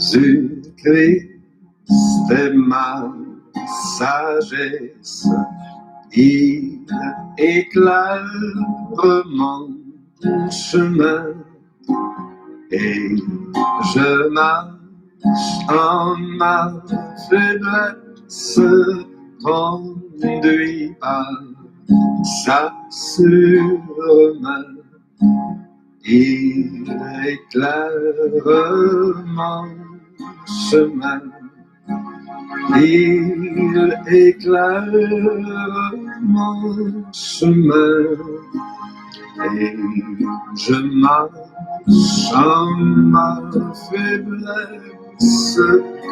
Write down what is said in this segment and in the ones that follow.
Jésus-Christ est ma sagesse, il éclaire mon chemin et je marche en ma faiblesse, conduit par sa sûre main. Il éclaire mon chemin, il éclaire mon chemin, et je marche en ma faiblesse,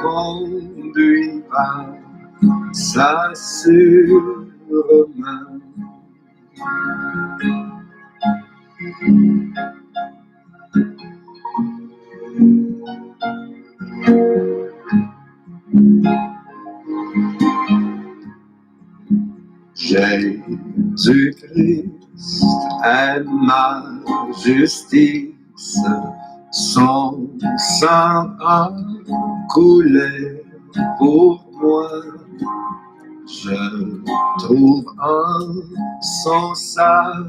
conduit par sa sûre main. Jésus-Christ est ma justice, son sang a coulé pour moi. Je trouve en son sacrifice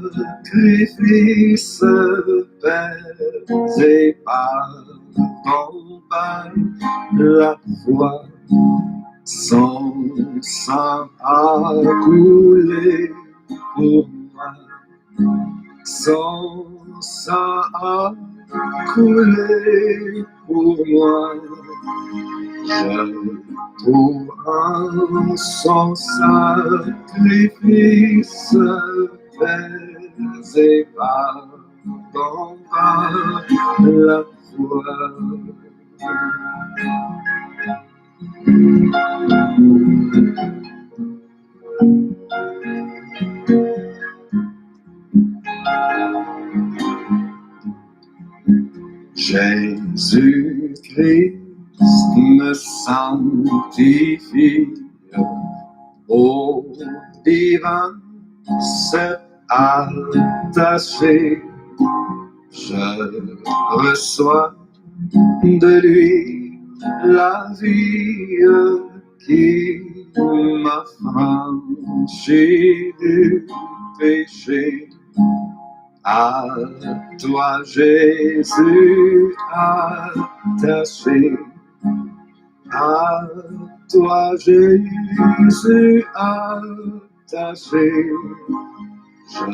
pesé par la foi. Son sang a coulé pour moi. Son sang a coulé pour moi. Je trouve un sans sacrifice faisé pardon à la foi. Jésus-Christ me sanctifie au divin c'est attaché. Je reçois de lui la vie qui m'affranchit du péché. À toi, Jésus, attaché. À toi, Jésus, attaché. Je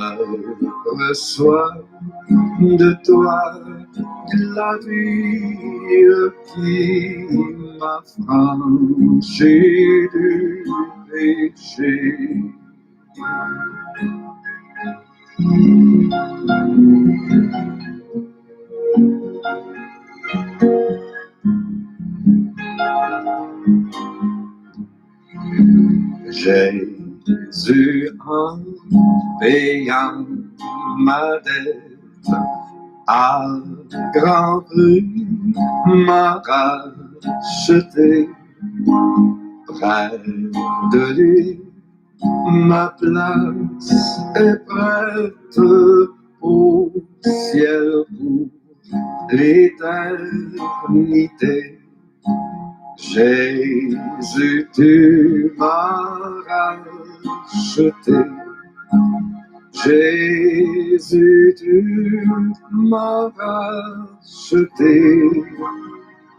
reçois de toi la vie qui m'affranchit du péché. Jésus en payant ma dette à grand prix m'a racheté. Près de lui, ma place est prête au ciel pour l'éternité. Jésus, tu m'as racheté. Jésus, tu m'as racheté.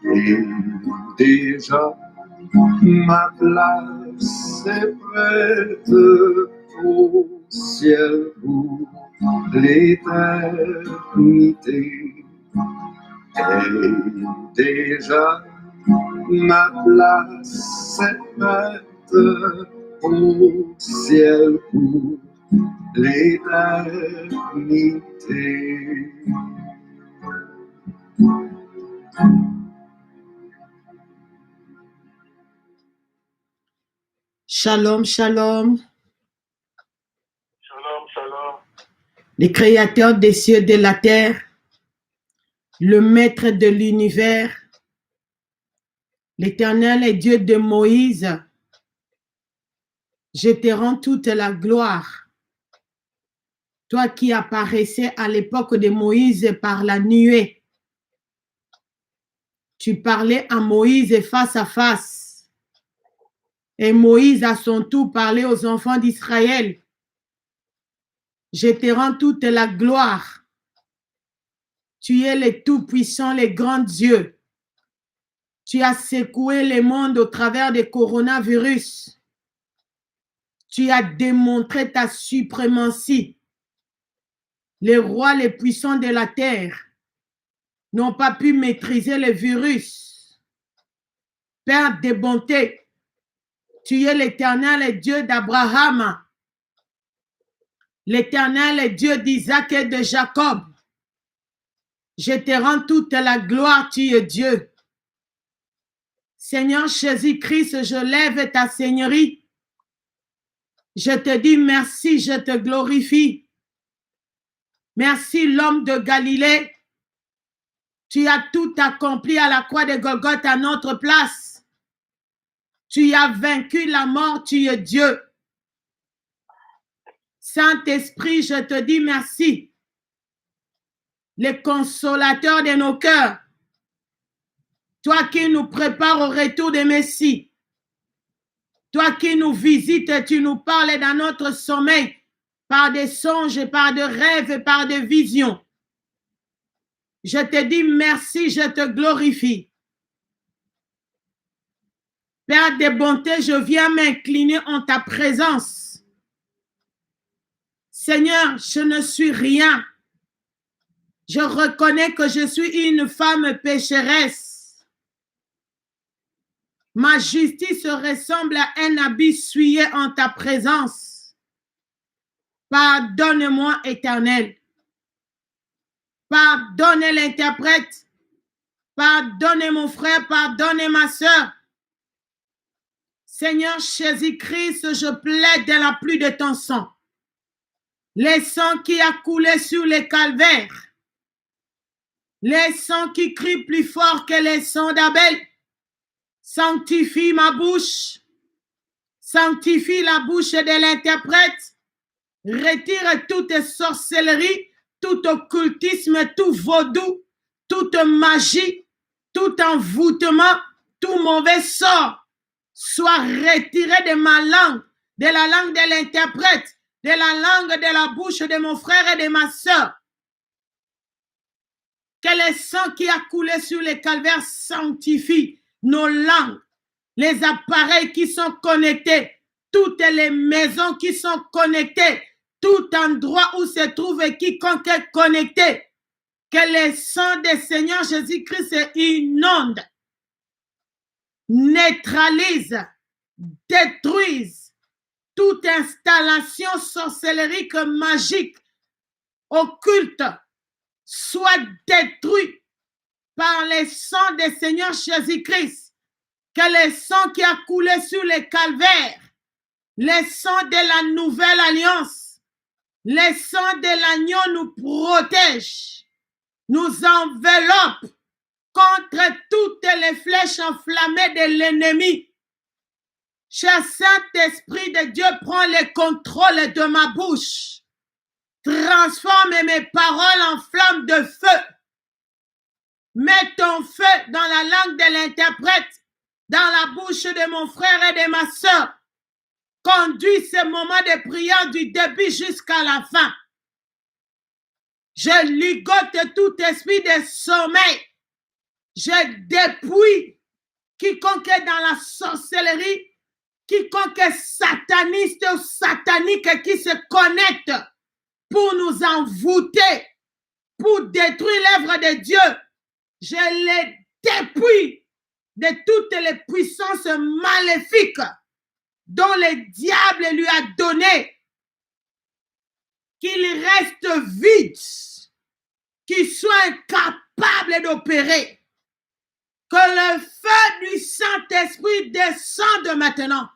Et déjà, ma place est prête au ciel pour l'éternité. Et déjà, ma place est prête au ciel pour l'éternité. Shalom, shalom. Shalom, shalom. Le créateur des cieux et de la terre, le maître de l'univers, l'Éternel est Dieu de Moïse. Je te rends toute la gloire. Toi qui apparaissais à l'époque de Moïse par la nuée, tu parlais à Moïse face à face. Et Moïse à son tour parlait aux enfants d'Israël. Je te rends toute la gloire. Tu es le Tout-Puissant, le grand Dieu. Tu as secoué le monde au travers des coronavirus. Tu as démontré ta suprématie. Les rois les puissants de la terre n'ont pas pu maîtriser le virus. Père de bonté, tu es l'Éternel Dieu d'Abraham, l'Éternel Dieu d'Isaac et de Jacob. Je te rends toute la gloire, tu es Dieu. Seigneur Jésus-Christ, je lève ta seigneurie. Je te dis merci, je te glorifie. Merci l'homme de Galilée. Tu as tout accompli à la croix de Golgotha à notre place. Tu as vaincu la mort, tu es Dieu. Saint-Esprit, je te dis merci. Le consolateur de nos cœurs. Toi qui nous prépares au retour de Messie. Toi qui nous visites et tu nous parles dans notre sommeil par des songes, par des rêves, par des visions. Je te dis merci, je te glorifie. Père de bonté, je viens m'incliner en ta présence. Seigneur, je ne suis rien. Je reconnais que je suis une femme pécheresse. Ma justice ressemble à un habit souillé en ta présence. Pardonne-moi, Éternel. Pardonne l'interprète. Pardonne mon frère, pardonne ma soeur. Seigneur Jésus-Christ, je plaide dans la pluie de ton sang. Les sangs qui a coulé sur les calvaires. Les sangs qui crient plus fort que les sangs d'Abel. Sanctifie ma bouche. Sanctifie la bouche de l'interprète. Retire toute sorcellerie, tout occultisme, tout vaudou, toute magie, tout envoûtement, tout mauvais sort soit retiré de ma langue, de la langue de l'interprète, de la langue de la bouche de mon frère et de ma soeur. Que le sang qui a coulé sur les calvaires sanctifie nos langues, les appareils qui sont connectés, toutes les maisons qui sont connectées, tout endroit où se trouve quiconque est connecté. Que le sang du Seigneur Jésus-Christ inonde, neutralise, détruise toute installation sorcellerique, magique, occulte, soit détruite par le sang du Seigneur Jésus-Christ. Que le sang qui a coulé sur les calvaires, le sang de la nouvelle alliance, le sang de l'agneau nous protège, nous enveloppe contre toutes les flèches enflammées de l'ennemi. Cher Saint-Esprit de Dieu, prends le contrôle de ma bouche. Transforme mes paroles en flammes de feu. Mets ton feu dans la langue de l'interprète, dans la bouche de mon frère et de ma soeur. Conduis ce moment de prière du début jusqu'à la fin. Je ligote tout esprit de sommeil. Je dépouille quiconque est dans la sorcellerie, quiconque est sataniste ou satanique qui se connecte pour nous envoûter, pour détruire l'œuvre de Dieu. Je les dépouille de toutes les puissances maléfiques dont le diable lui a donné, qu'il reste vide, qu'il soit incapable d'opérer. Que le feu du Saint-Esprit descende maintenant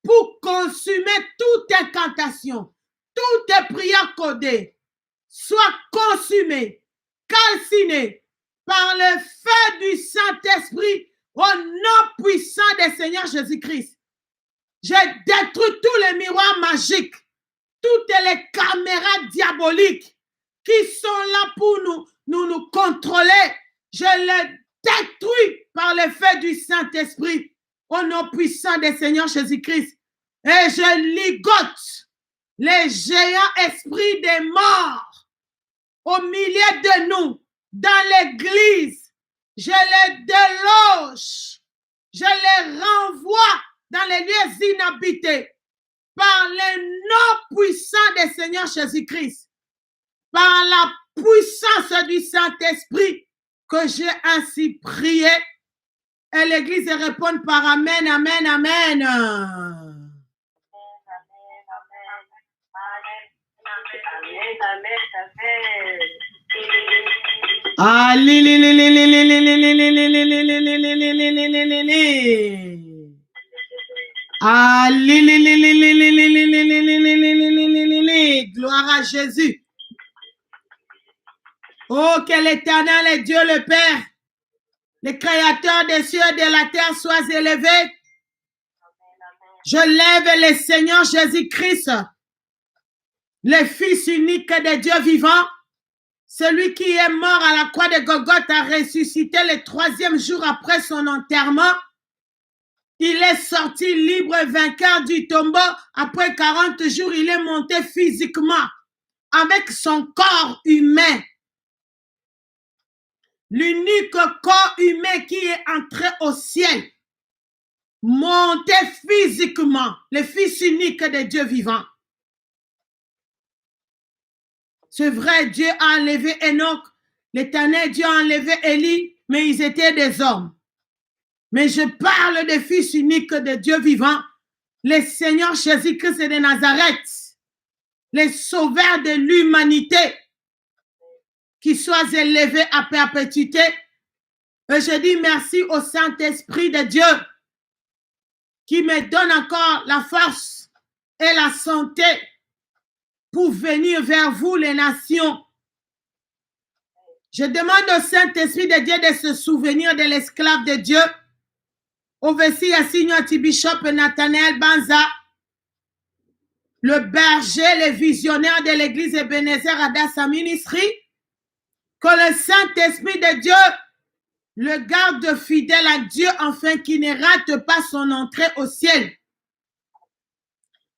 pour consumer toute incantation, toute prière codée, soit consumée, calcinée par le feu du Saint-Esprit au nom puissant du Seigneur Jésus-Christ. Je détruis tous les miroirs magiques, toutes les caméras diaboliques qui sont là pour nous contrôler. Je les détruis par le feu du Saint-Esprit au nom puissant du Seigneur Jésus-Christ. Et je ligote les géants esprits des morts au milieu de nous, dans l'église. Je les déloge, je les renvoie dans les lieux inhabités par le nom puissant du Seigneur Jésus-Christ, par la puissance du Saint-Esprit que j'ai ainsi prié. Et l'église répond par Amen, Amen, Amen. Gloire à Jésus. Oh, que l'Éternel et Dieu le Père, le Créateur des cieux et de la terre, soit élevé. Je lève le Seigneur Jésus-Christ, le Fils unique de Dieu vivant, celui qui est mort à la croix de Golgothe a ressuscité le 3e jour après son enterrement. Il est sorti libre et vainqueur du tombeau. Après 40 jours, il est monté physiquement avec son corps humain. L'unique corps humain qui est entré au ciel, monté physiquement, le Fils unique de Dieu vivant. C'est vrai, Dieu a enlevé Enoch, l'Éternel Dieu a enlevé Élie, mais ils étaient des hommes. mais je parle des fils uniques de Dieu vivant, le Seigneur Jésus-Christ de Nazareth, les sauveurs de l'humanité, qui soient élevés à perpétuité. Et je dis merci au Saint-Esprit de Dieu qui me donne encore la force et la santé pour venir vers vous, les nations. Je demande au Saint-Esprit de Dieu de se souvenir de l'esclave de Dieu, Ovesi Assignoti Bishop Nathanael Banza, le berger, le visionnaire de l'église Ebenezer Adassa Ministry, que le Saint-Esprit de Dieu le garde fidèle à Dieu afin qu'il ne rate pas son entrée au ciel.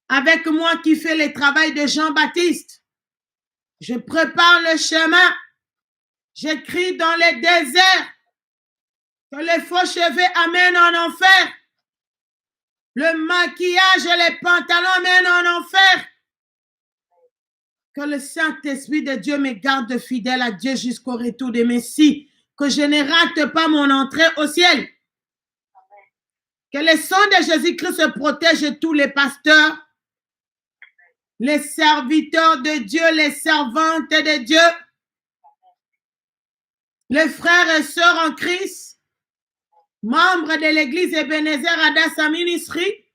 Avec moi qui fais le travail de Jean-Baptiste, je prépare le chemin, j'écris dans les déserts, que les faux cheveux amènent en enfer, le maquillage et les pantalons amènent en enfer. Que le Saint-Esprit de Dieu me garde fidèle à Dieu jusqu'au retour de Messie, que je ne rate pas mon entrée au ciel. Que le sang de Jésus-Christ protège tous les pasteurs, les serviteurs de Dieu, les servantes de Dieu, les frères et sœurs en Christ, membres de l'église Ebenezer Adassa Ministry.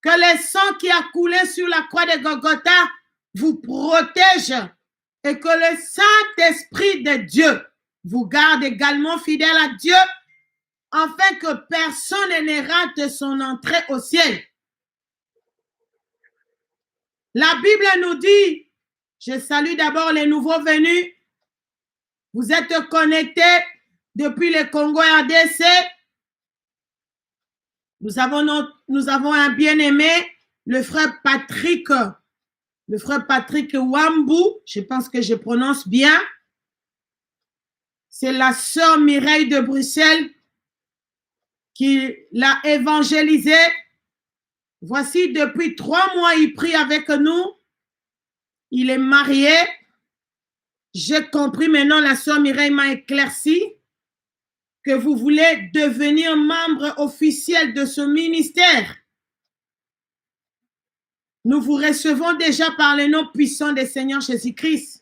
Que le sang qui a coulé sur la croix de Golgotha vous protège et que le Saint-Esprit de Dieu vous garde également fidèle à Dieu afin que personne ne rate son entrée au ciel. La Bible nous dit, je salue d'abord les nouveaux venus, vous êtes connectés depuis le Congo RDC. Nous avons un bien-aimé, le frère Patrick Wambou, je pense que je prononce bien. C'est la sœur Mireille de Bruxelles qui l'a évangélisé. Voici, depuis 3 mois, il prie avec nous. Il est marié. J'ai compris maintenant, la sœur Mireille m'a éclairci que vous voulez devenir membre officiel de ce ministère. Nous vous recevons déjà par le nom puissant du Seigneur Jésus-Christ.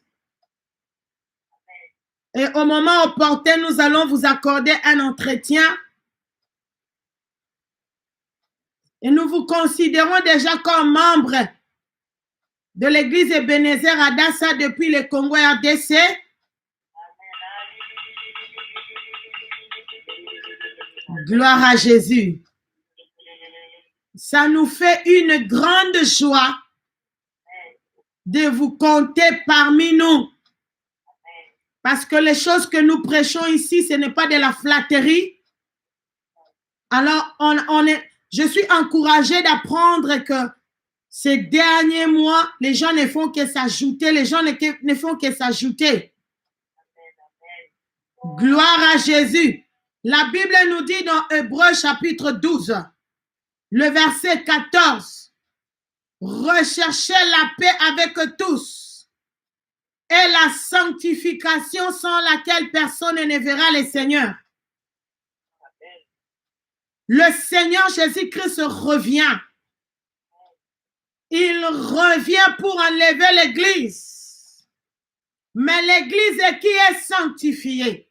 Et au moment opportun, nous allons vous accorder un entretien. Et nous vous considérons déjà comme membre de l'église Ebenezer Adassa depuis le Congo RDC. Gloire à Jésus. Ça nous fait une grande joie de vous compter parmi nous. Parce que les choses que nous prêchons ici, ce n'est pas de la flatterie. Alors, je suis encouragée d'apprendre que ces derniers mois, les gens ne font que s'ajouter. Les gens ne font que s'ajouter. Gloire à Jésus. La Bible nous dit dans Hébreux chapitre 12, le verset 14, recherchez la paix avec tous et la sanctification sans laquelle personne ne verra le Seigneur. Le Seigneur Jésus-Christ revient. Il revient pour enlever l'Église. Mais l'Église qui est sanctifiée.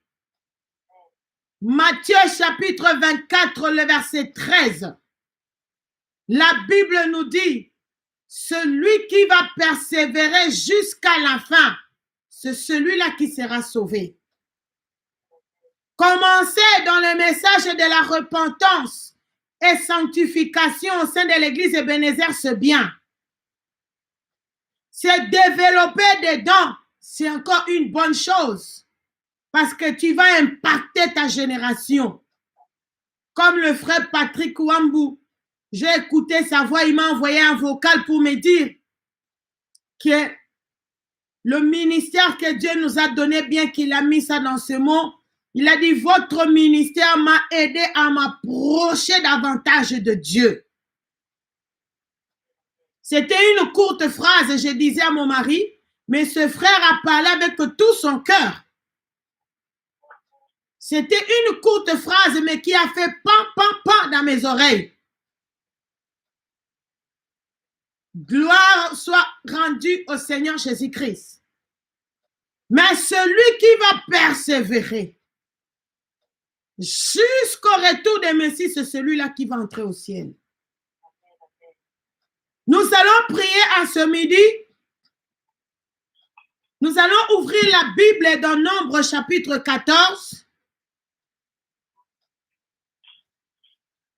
Matthieu chapitre 24, le verset 13. La Bible nous dit, celui qui va persévérer jusqu'à la fin, c'est celui-là qui sera sauvé. Commencer dans le message de la repentance et sanctification au sein de l'église Ebenezer, c'est bien. C'est développer dedans, c'est encore une bonne chose. Parce que tu vas impacter ta génération. Comme le frère Patrick Wambou. J'ai écouté sa voix, il m'a envoyé un vocal pour me dire que le ministère que Dieu nous a donné, bien qu'il a mis ça dans ce mot, il a dit, votre ministère m'a aidé à m'approcher davantage de Dieu. C'était une courte phrase, je disais à mon mari, mais ce frère a parlé avec tout son cœur. C'était une courte phrase, mais qui a fait pan, pan, pan dans mes oreilles. Gloire soit rendue au Seigneur Jésus-Christ. Mais celui qui va persévérer jusqu'au retour des Messies, c'est celui-là qui va entrer au ciel. Nous allons prier à ce midi. Nous allons ouvrir la Bible dans Nombre chapitre 14.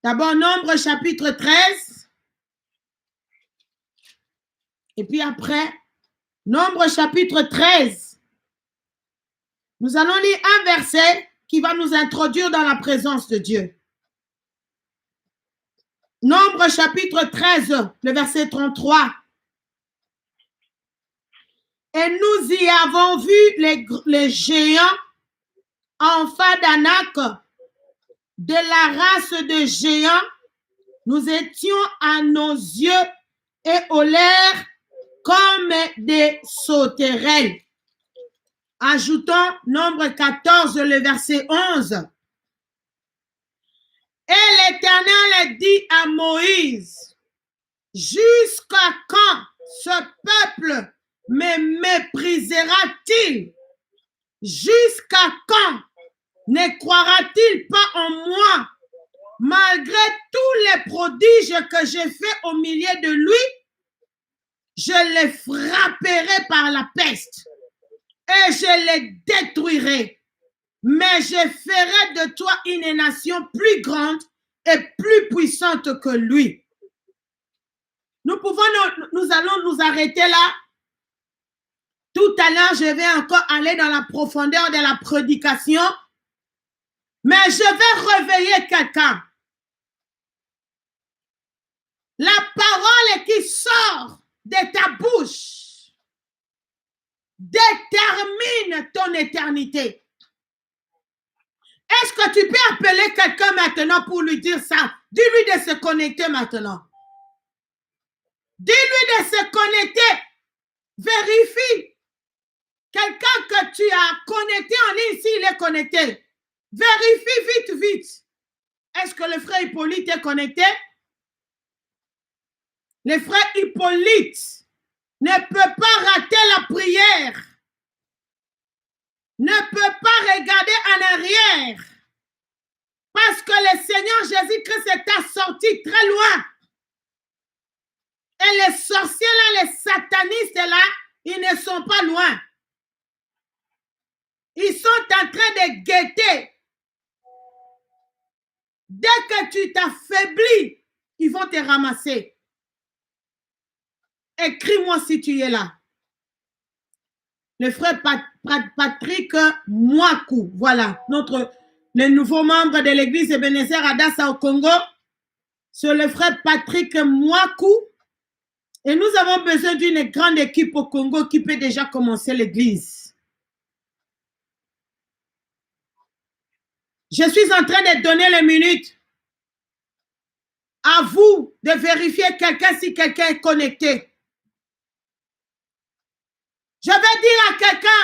D'abord, Nombre chapitre 13. Et puis après, Nombre chapitre 13. Nous allons lire un verset qui va nous introduire dans la présence de Dieu. Nombre chapitre 13, le verset 33. Et nous y avons vu les géants, enfants d'Anak, de la race de géants. Nous étions à nos yeux et au l'air comme des sauterelles. Ajoutons Nombre 14, le verset 11. Et l'Éternel dit à Moïse, jusqu'à quand ce peuple me méprisera-t-il? Jusqu'à quand ne croira-t-il pas en moi? Malgré tous les prodiges que j'ai faits au milieu de lui, je les frapperai par la peste et je les détruirai. Mais je ferai de toi une nation plus grande et plus puissante que lui. Nous allons nous arrêter là. Tout à l'heure, je vais encore aller dans la profondeur de la prédication. Mais je vais réveiller quelqu'un. La parole qui sort de ta bouche détermine ton éternité. Est-ce que tu peux appeler quelqu'un maintenant pour lui dire ça? Dis-lui de se connecter maintenant. Dis-lui de se connecter. Vérifie. Quelqu'un que tu as connecté en ligne, s'il est connecté. Vérifie vite. Est-ce que le frère Hippolyte est connecté? Le frère Hippolyte ne peut pas rater la prière. Ne peut pas regarder en arrière. Parce que le Seigneur Jésus-Christ est assorti très loin. Et les sorciers là, les satanistes là, ils ne sont pas loin. Ils sont en train de guetter. Dès que tu t'affaiblis, ils vont te ramasser. Écris-moi si tu es là. Le frère Patrick Mouakou, voilà, le nouveau membre de l'église Ebenezer Adassa au Congo. C'est le frère Patrick Mouakou. Et nous avons besoin d'une grande équipe au Congo qui peut déjà commencer l'église. Je suis en train de donner les minutes. À vous de vérifier quelqu'un si quelqu'un est connecté. Je vais dire à quelqu'un,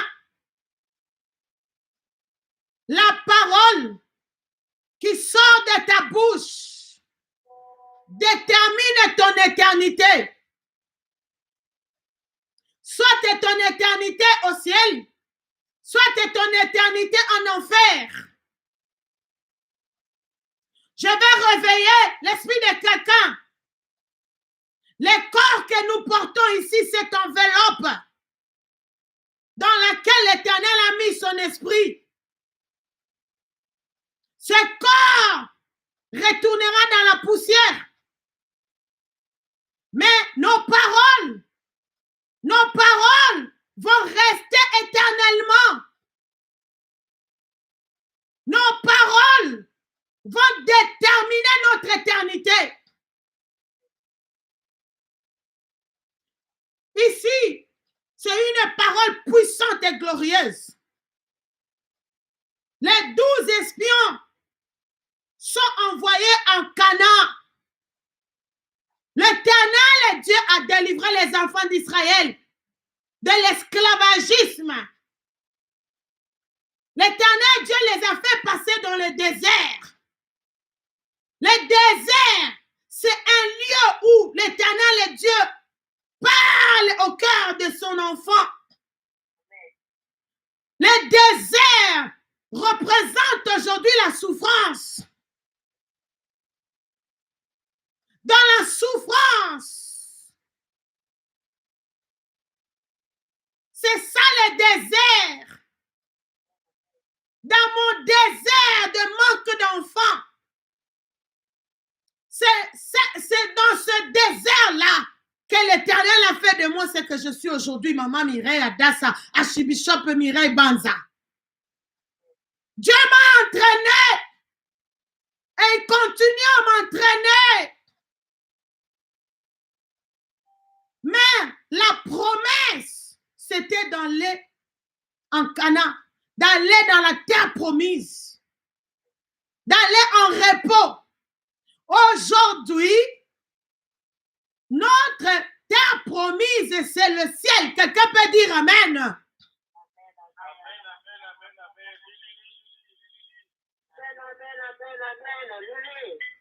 la parole qui sort de ta bouche détermine ton éternité. Soit c'est ton éternité au ciel, soit c'est ton éternité en enfer. Je vais réveiller l'esprit de quelqu'un. Le corps que nous portons ici, cette enveloppe dans laquelle l'Éternel a mis son esprit. Ce corps retournera dans la poussière. Mais nos paroles vont rester éternellement. Nos paroles vont déterminer notre éternité. Ici, c'est une parole puissante et glorieuse. Les 12 espions sont envoyés en Canaan. L'Éternel Dieu a délivré les enfants d'Israël de l'esclavagisme. L'Éternel, Dieu les a fait passer dans le désert. Le désert, c'est un lieu où l'Éternel, Dieu, parle au cœur de son enfant. Le désert représente aujourd'hui la souffrance. Dans la souffrance, c'est ça le désert. Dans mon désert de manque d'enfants, c'est dans ce désert-là que l'Éternel a fait de moi ce que je suis aujourd'hui, Maman Mireille Adassa, Archibishop Mireille Banza. Dieu m'a entraîné et il continue à m'entraîner. Mais la promesse, c'était d'aller en Canaan, d'aller dans la terre promise, d'aller en repos. Aujourd'hui, notre terre promise, c'est le ciel. Quelqu'un peut dire Amen.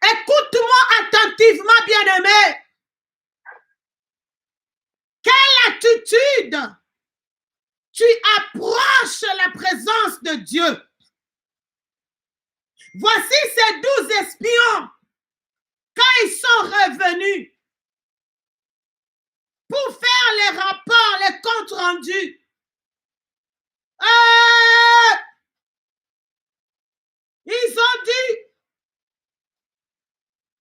Écoute-moi attentivement, bien-aimé. Quelle attitude tu approches la présence de Dieu? Voici ces 12 espions. Quand ils sont revenus pour faire les rapports, les comptes rendus, ils ont dit,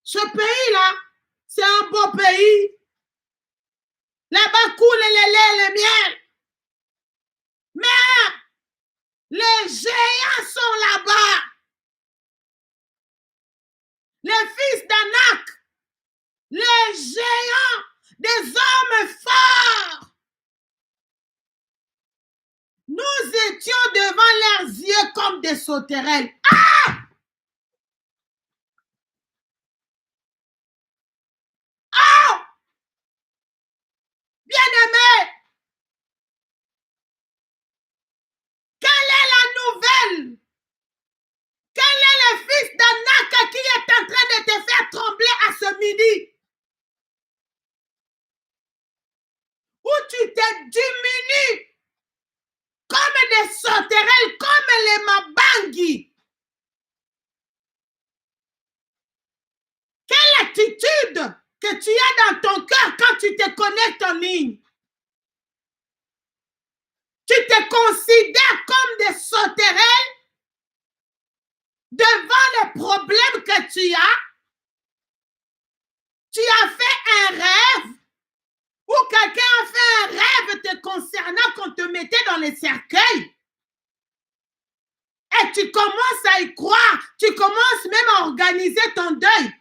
ce pays-là, c'est un beau pays. Là-bas coule le lait et le miel. Mais les géants sont là-bas. Les fils d'Anak, les géants, des hommes forts. Nous étions devant leurs yeux comme des sauterelles. Ah! Oh! Bien-aimé, quelle est la nouvelle? Quel est le fils d'Anak qui est en train de te faire trembler à ce midi? Où tu te diminues comme des sauterelles, comme les mabangi. Quelle attitude que tu as dans ton cœur quand tu te connectes en ligne? Tu te considères comme des sauterelles devant les problèmes que tu as. Tu as fait un rêve ou quelqu'un a fait un rêve te concernant qu'on te mettait dans les cercueils. Et tu commences à y croire. Tu commences même à organiser ton deuil.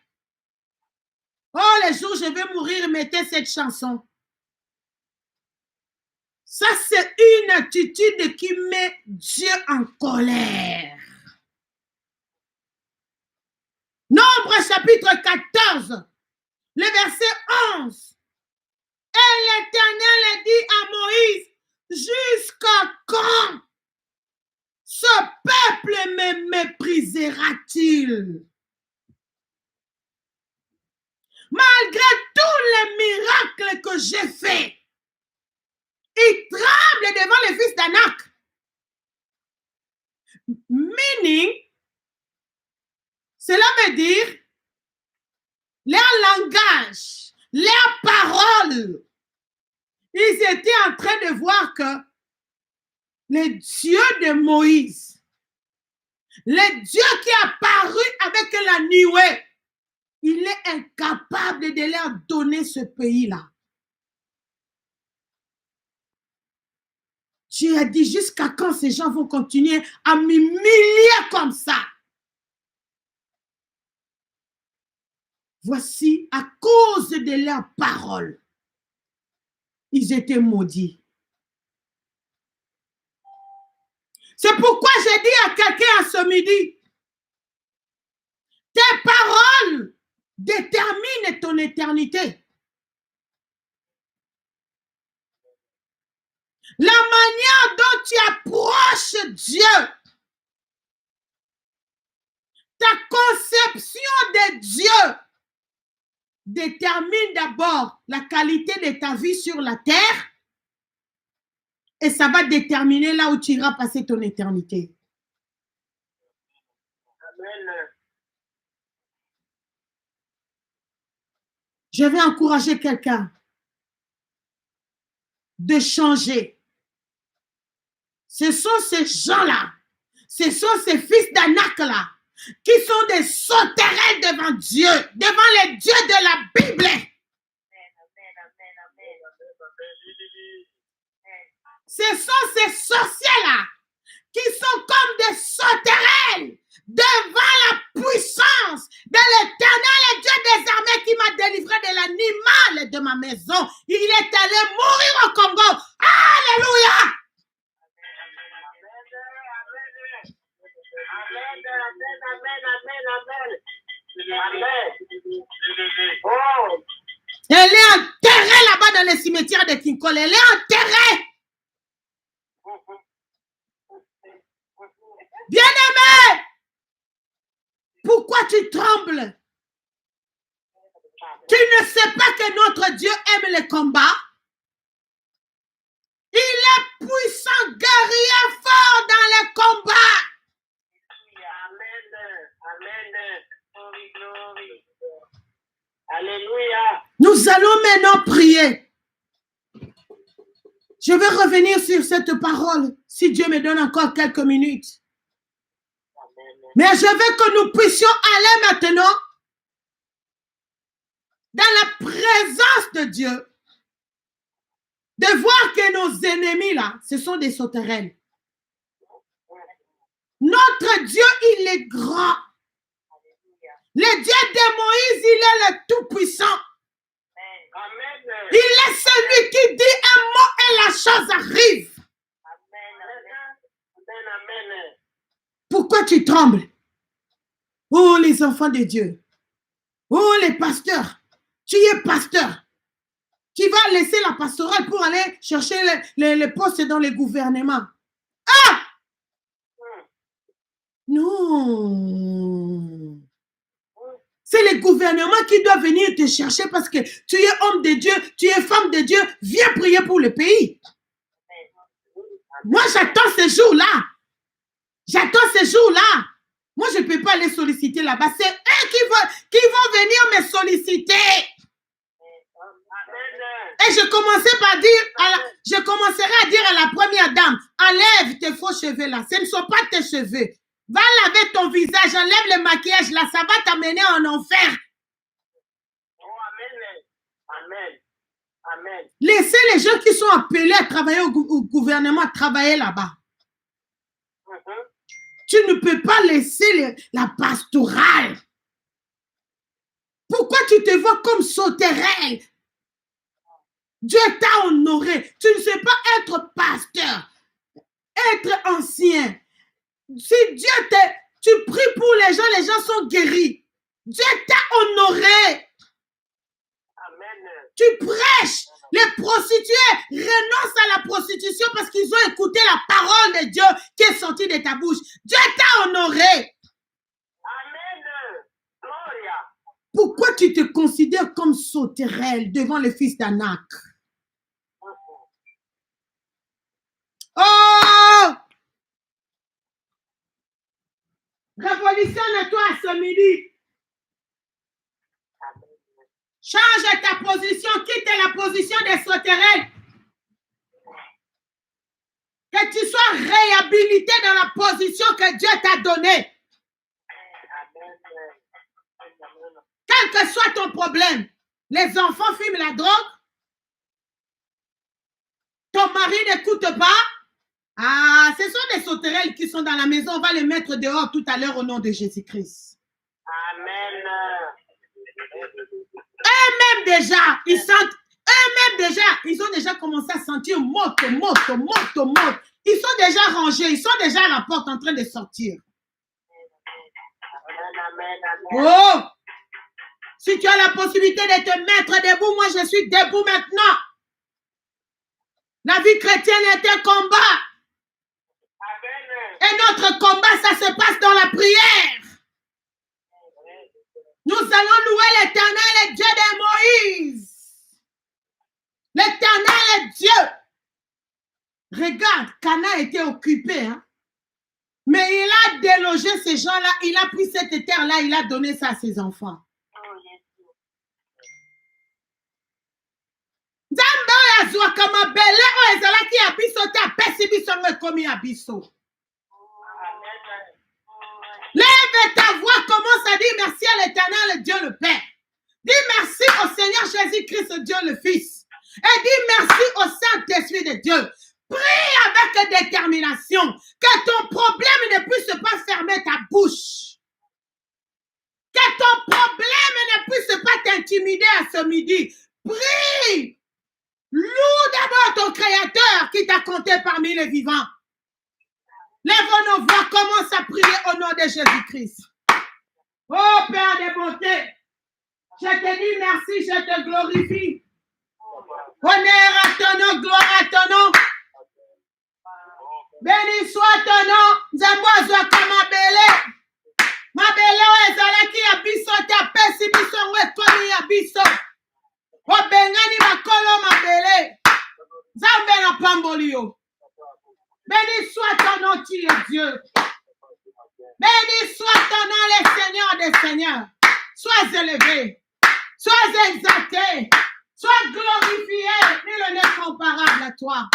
Oh, les jours où je vais mourir, mettez cette chanson. Ça, c'est une attitude qui met Dieu en colère. Nombre chapitre 14, le verset 11. Et l'Éternel dit à Moïse, jusqu'à quand ce peuple me méprisera-t-il? Malgré tous les miracles que j'ai faits, il tremble devant les fils d'Anak. Meaning, cela veut dire leur langage, leurs paroles. Ils étaient en train de voir que le Dieu de Moïse, le Dieu qui est apparu avec la nuée, il est incapable de leur donner ce pays-là. Dieu a dit, jusqu'à quand ces gens vont continuer à m'humilier comme ça? Voici, à cause de leurs paroles, ils étaient maudits. C'est pourquoi j'ai dit à quelqu'un à ce midi, tes paroles déterminent ton éternité. La manière dont tu approches Dieu Ta conception de Dieu détermine d'abord la qualité de ta vie sur la terre et ça va déterminer là où tu iras passer ton éternité. Amen. Je vais encourager quelqu'un de changer. Ce sont ces gens-là, ce sont ces fils d'Anak-là qui sont des sauterelles devant Dieu, devant les dieux de la Bible. Ce sont ces sorciers-là qui sont comme des sauterelles devant la puissance de l'Éternel Dieu des armées qui m'a délivré de l'animal de ma maison. Il est allé mourir au Congo. Alléluia! Elle est enterrée là-bas dans le cimetière de Kinkole. Elle est enterrée. Bien-aimé, pourquoi tu trembles? Tu ne sais pas que notre Dieu aime le combat? Il est puissant, guerrier, fort dans le combat. Amen. Glory. Alléluia. Nous allons maintenant prier. Je vais revenir sur cette parole, si Dieu me donne encore quelques minutes. Mais je veux que nous puissions aller maintenant dans la présence de Dieu, de voir que nos ennemis là, ce sont des sauterelles. Notre Dieu, il est grand. Le Dieu de Moïse, il est le Tout-Puissant. Il est celui qui dit un mot et la chose arrive. Pourquoi tu trembles? Oh, les enfants de Dieu. Oh, les pasteurs. Tu es pasteur. Tu vas laisser la pastorale pour aller chercher les postes dans le gouvernement. Ah! Non. C'est le gouvernement qui doit venir te chercher parce que tu es homme de Dieu, tu es femme de Dieu. Viens prier pour le pays. Moi, j'attends ce jour-là. J'attends ce jour-là. Moi, je ne peux pas aller solliciter là-bas. C'est eux qui vont venir me solliciter. Et je commencerai à dire à la première dame, enlève tes faux cheveux là. Ce ne sont pas tes cheveux. Va laver ton visage, enlève le maquillage là. Ça va t'amener en enfer. Amen. Laissez les gens qui sont appelés à travailler au gouvernement travailler là-bas. Tu ne peux pas laisser la pastorale. Pourquoi tu te vois comme sauterelle? Dieu t'a honoré. Tu ne sais pas être pasteur, être ancien. Si Dieu tu pries pour les gens sont guéris. Dieu t'a honoré. Amen. Tu prêches. Les prostituées renoncent à la prostitution parce qu'ils ont écouté la parole de Dieu qui est sortie de ta bouche. Dieu t'a honoré. Amen. Gloria. Pourquoi tu te considères comme sauterelle devant le fils d'Anak? Oh! Révolutionne-toi ce midi. Change ta position, quitte la position des sauterelles. Que tu sois réhabilité dans la position que Dieu t'a donnée. Quel que soit ton problème, les enfants fument la drogue, ton mari n'écoute pas. Ah, ce sont des sauterelles qui sont dans la maison. On va les mettre dehors tout à l'heure au nom de Jésus-Christ. Amen. Eux-mêmes déjà, ils ont déjà commencé à sentir moto. Ils sont déjà rangés, ils sont déjà à la porte en train de sortir. Amen. Oh! Si tu as la possibilité de te mettre debout, moi je suis debout maintenant. La vie chrétienne est un combat. Amen. Et notre combat, ça se passe dans la prière. Nous allons louer l'Éternel, le Dieu de Moïse. L'Éternel est Dieu. Regarde, Cana était occupé, hein? Mais il a délogé ces gens-là, il a pris cette terre-là, il a donné ça à ses enfants. Nzambe oyo azwaka mabele oyo ezalaki ya biso te apesi biso ngo ekomi ya biso. Lève ta voix, commence à dire merci à l'Éternel, Dieu le Père. Dis merci au Seigneur Jésus-Christ, Dieu le Fils. Et dis merci au Saint-Esprit de Dieu. Prie avec détermination que ton problème ne puisse pas fermer ta bouche. Que ton problème ne puisse pas t'intimider à ce midi. Prie. Loue d'abord ton Créateur qui t'a compté parmi les vivants. Lève nos voix, commence à prier au nom de Jésus-Christ. Oh Père de bonté, je te dis merci, je te glorifie. Honneur à ton nom, gloire à ton nom. Béni soit ton nom. Nzambe azwaka mabele. Mabele oyo ezalaki ya biso te apesi biso ngo ekomi ya biso. Obengani makolo mabele. Nzambe na pamboli yo. Béni soit ton nom, tu es Dieu. Béni soit ton nom, le Seigneur des Seigneurs. Sois élevé. Sois exalté. Sois glorifié. Nul n'est comparable à toi.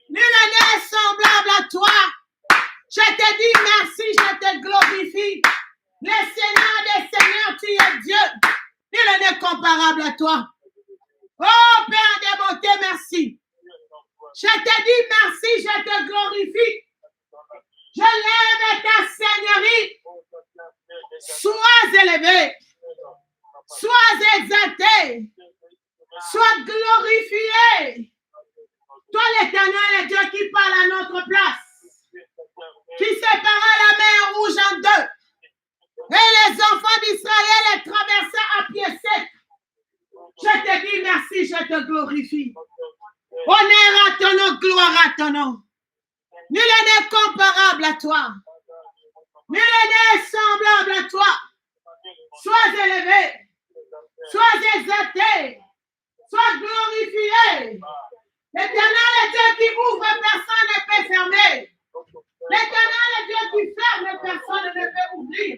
Nul n'est semblable à toi. Je te dis merci, je te glorifie. Le Seigneur des Seigneurs, tu es Dieu. Nul n'est comparable à toi. Oh Père de bonté, merci. Je te dis merci, je te glorifie. Je lève ta Seigneurie. Sois élevé. Sois exalté. Sois glorifié. Toi, l'Éternel est Dieu qui parle à notre place. Qui sépara la mer Rouge en deux. Et les enfants d'Israël les traversaient à pied sec. Je te dis merci, je te glorifie. Honneur à ton nom, gloire à ton nom. Nul n'est comparable à toi. Nul n'est semblable à toi. Sois élevé. Sois exalté. Sois glorifié. L'Éternel est Dieu qui ouvre, personne ne peut fermer. L'Éternel est Dieu qui ferme, personne ne peut ouvrir.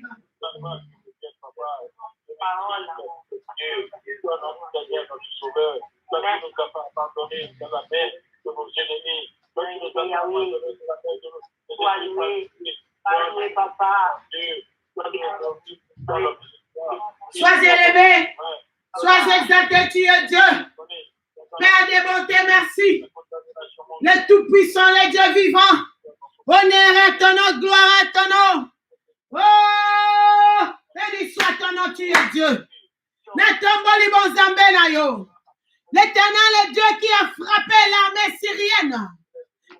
Sois élevé, sois exalté, tu es Dieu. Père de bonté, merci. Le Tout-Puissant, le Dieu vivant. Honneur à ton nom, gloire à ton nom. Oh, béni soit ton nom, tu es Dieu. L'Éternel est Dieu qui a frappé l'armée syrienne,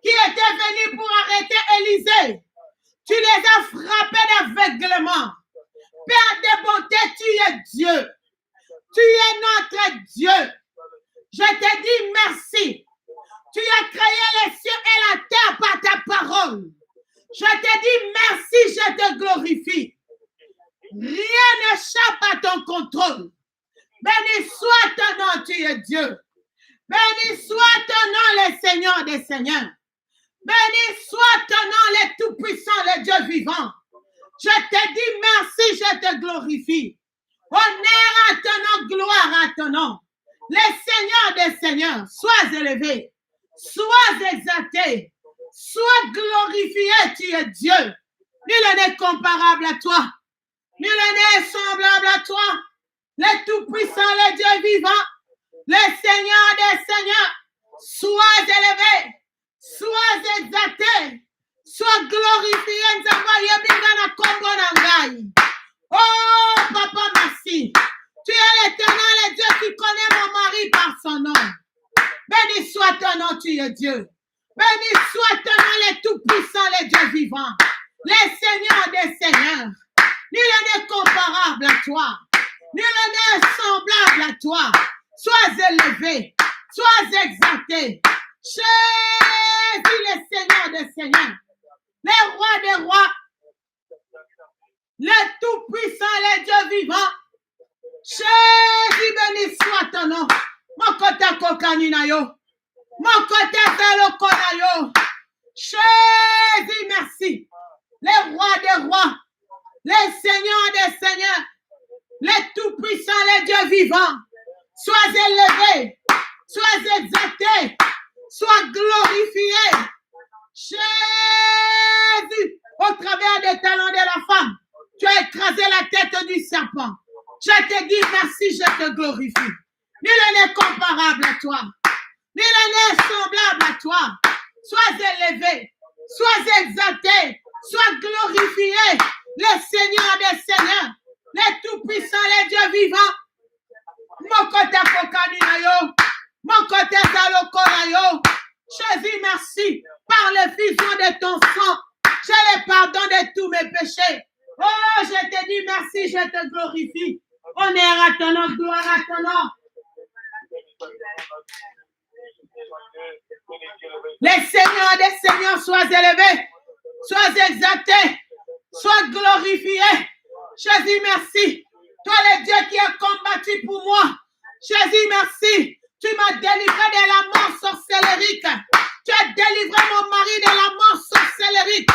qui était venue pour arrêter Élisée. Tu les as frappés d'aveuglement. Père de bonté, tu es Dieu. Tu es notre Dieu. Je te dis merci. Tu as créé les cieux et la terre par ta parole. Je te dis merci, je te glorifie. Rien n'échappe à ton contrôle. Béni soit ton nom, tu es Dieu. Béni soit ton nom, le Seigneur des Seigneurs. Béni soit ton nom, le Tout-Puissant, le Dieu vivant. Je te dis merci, je te glorifie. Honneur à ton nom, gloire à ton nom. Le Seigneur des Seigneurs, sois élevé, sois exalté, sois glorifié, tu es Dieu. Nul n'est comparable à toi. Nul n'est semblable à toi. Le Tout-Puissant, le Dieu vivant, le Seigneur des Seigneurs, sois élevé, sois exalté, sois glorifié. Oh, Papa, merci. Tu es l'Éternel, le Dieu qui connaît mon mari par son nom. Béni soit ton nom, tu es Dieu. Béni soit ton nom, le Tout-Puissant, le Dieu vivant, le Seigneur des Seigneurs. Nul n'est comparable à toi. Nul n'est semblable à toi. Sois élevé, sois exalté. Jésus, le Seigneur des Seigneurs, le roi des rois, le Tout-Puissant, le Dieu vivant. Jésus, béni soit ton nom. Mon côté kokaninayo. Mon côté talokonayo. Jésus, merci. Les rois des rois, les seigneurs des seigneurs, les Tout-Puissants, les dieux vivants. Sois élevé, sois exalté, sois glorifié. Jésus, au travers des talons de la femme, tu as écrasé la tête du serpent. Je te dis merci, je te glorifie. Nul n'est comparable à toi. Nul n'est semblable à toi. Sois élevé, sois exalté, sois glorifié. Les seigneurs des seigneurs, les tout-puissants, les dieux vivants. Mon côté kokaninayo, mon côté talokonayo. Jésus, merci. Par l'effusion de ton sang, j'ai le pardon de tous mes péchés. Oh, je te dis merci, je te glorifie. Honneur à ton nom, gloire à ton nom. Les seigneurs des seigneurs, sois élevés, sois exaltés, sois glorifiés. Jésus, merci. Toi, le Dieu qui a combattu pour moi. Jésus, merci. Tu m'as délivré de la mort sorcellérique. Tu as délivré mon mari de la mort sorcellérique.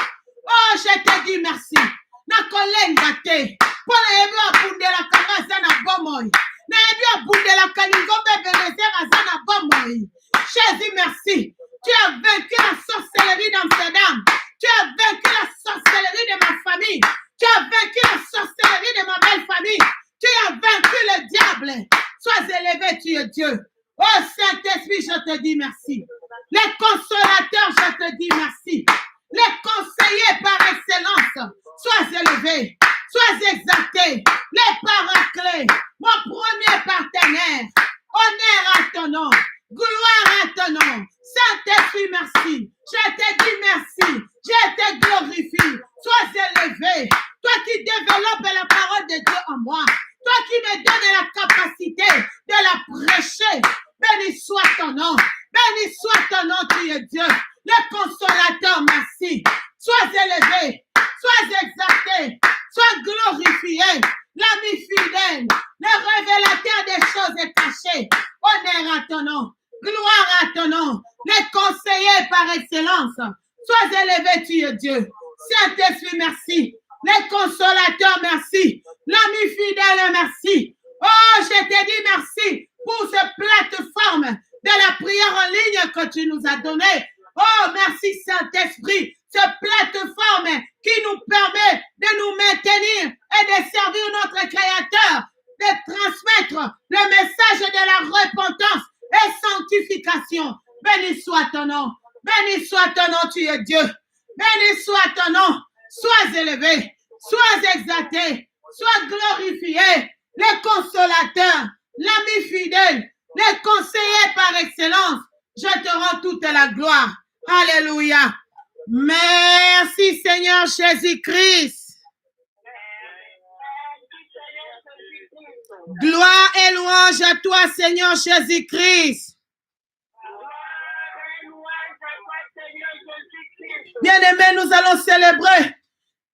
Oh, je te dis merci. Na kolenga te. Pour la abunde la kamaza na bomoy. Na abunde la kalingo bebenezer azana bomoy. Jésus, merci. Tu as vaincu la sorcellerie d'Amsterdam. Tu as vaincu la sorcellerie de ma famille. Tu as vaincu la sorcellerie de ma belle famille. Tu as vaincu le diable. Sois élevé, tu es Dieu. Oh Saint-Esprit, je te dis merci. Les consolateurs, je te dis merci. Les conseillers par excellence, sois élevés, sois exaltés. Les paraclés, mon premier partenaire. Honneur à ton nom, gloire à ton nom. Saint-Esprit, merci. Je te dis merci. Je te glorifie. Sois élevé. Toi qui développes la parole de Dieu en moi. Toi qui me donnes la capacité de la prêcher. Béni soit ton nom. Béni soit ton nom, tu es Dieu. Le consolateur, merci. Sois élevé. Sois exalté. Sois glorifié. L'ami fidèle. Le révélateur des choses cachées. Honneur à ton nom. Gloire à ton nom. Les conseillers par excellence. Sois élevé, tu es Dieu. Saint-Esprit, merci. Les consolateurs, merci. L'ami fidèle, merci. Oh, je te dis merci pour cette plateforme de la prière en ligne que tu nous as donnée. Oh, merci Saint-Esprit. Cette plateforme qui nous permet de nous maintenir et de servir notre Créateur, de transmettre le message de la repentance et sanctification. Béni soit ton nom. Béni soit ton nom, tu es Dieu. Béni soit ton nom. Sois élevé, sois exalté, sois glorifié. Les consolateurs, l'ami fidèle, les conseillers par excellence, je te rends toute la gloire. Alléluia. Merci Seigneur Jésus-Christ. Gloire et louange à toi Seigneur Jésus-Christ. Bien-aimés, nous allons célébrer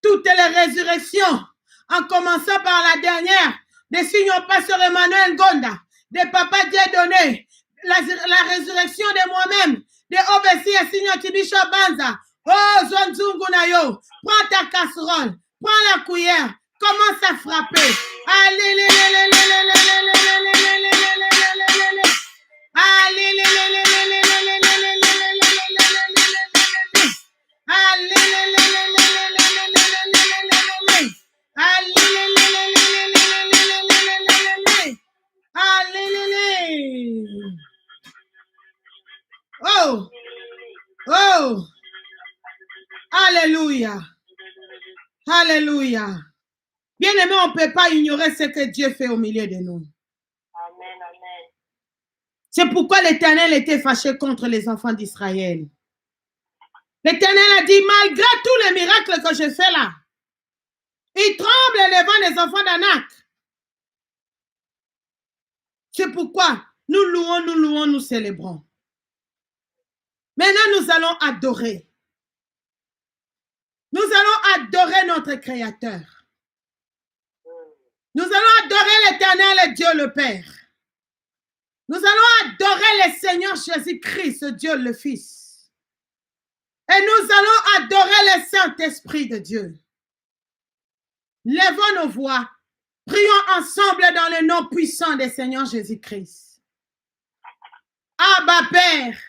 toutes les résurrections, en commençant par la dernière, de Signor Pasteur Emmanuel Gonda, de Papa Dieudonné, la résurrection de moi-même, de Obesi et Signor Tibisho Banza. Oh, Zonzungu Nayo, prends ta casserole, prends la cuillère, commence à frapper. Allez, oh, oh, alléluia, alléluia. Bien aimé, on ne peut pas ignorer ce que Dieu fait au milieu de nous. Amen, amen. C'est pourquoi l'Éternel était fâché contre les enfants d'Israël. L'Éternel a dit, malgré tous les miracles que je fais là, ils tremblent devant les enfants d'Anak. C'est pourquoi nous louons, nous célébrons. Maintenant, nous allons adorer. Nous allons adorer notre Créateur. Nous allons adorer l'Éternel Dieu le Père. Nous allons adorer le Seigneur Jésus-Christ, Dieu le Fils. Et nous allons adorer le Saint-Esprit de Dieu. Lèvons nos voix. Prions ensemble dans le nom puissant du Seigneur Jésus-Christ. Abba Père.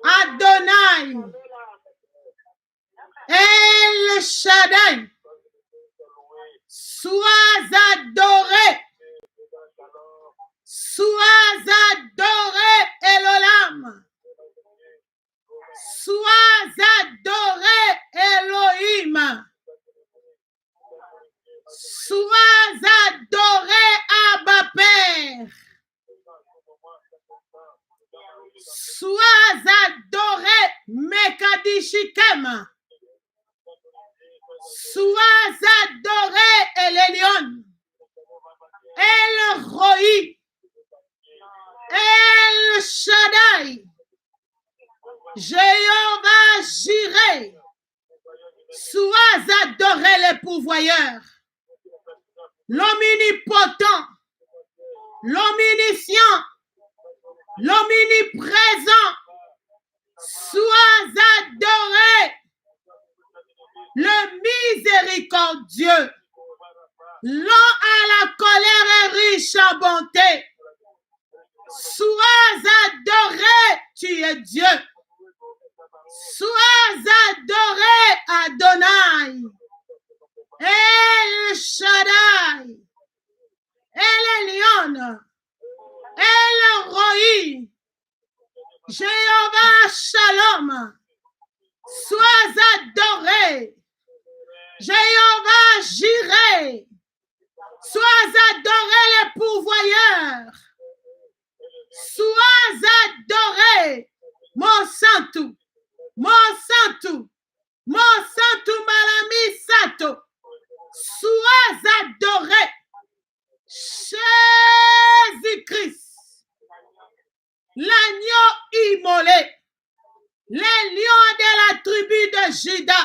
Adonai. El Shaddai. Sois adoré. Sois adoré, Elohim. Sois adoré, Elohim. Sois adoré, Abba Père. Sois adoré, Mekadishikem. Sois adoré, Elelion. El Roi. El Shaddai. Jéhovah Jireh. Sois adoré, le pourvoyeur. L'omnipotent. L'omniscient. L'omniprésent. Sois adoré, le miséricordieux. Lent à la colère et riche en bonté. Sois adoré, tu es Dieu. Sois adoré, Adonai. El Shaddai. El Elyon. El Roi. Jéhovah Shalom. Sois adoré. Jéhovah Jireh. Sois adoré, le pourvoyeur. Sois adoré, mon santu. Mon santu. Mon santu malami sato. Sois adoré. Jésus-Christ. L'agneau immolé. Les lions de la tribu de Juda.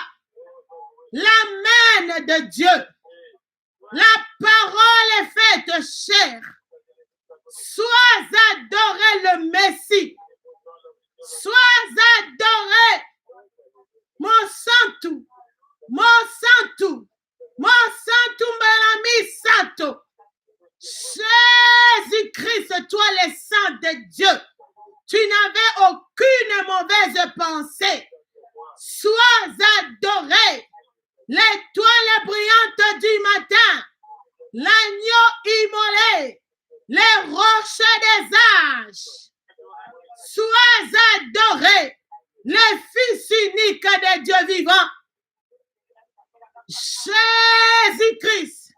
La main de Dieu. La parole est faite chair. Sois adoré, le Messie. Sois adoré, mon santu. Mon santu. Mon santu malami sato. Jésus-Christ, toi le Saint de Dieu. Tu n'avais aucune mauvaise pensée. Sois adoré. L'étoile brillante du matin. L'agneau immolé. Les rochers des âges. Sois adoré. Le Fils unique de Dieu vivant. Jésus-Christ.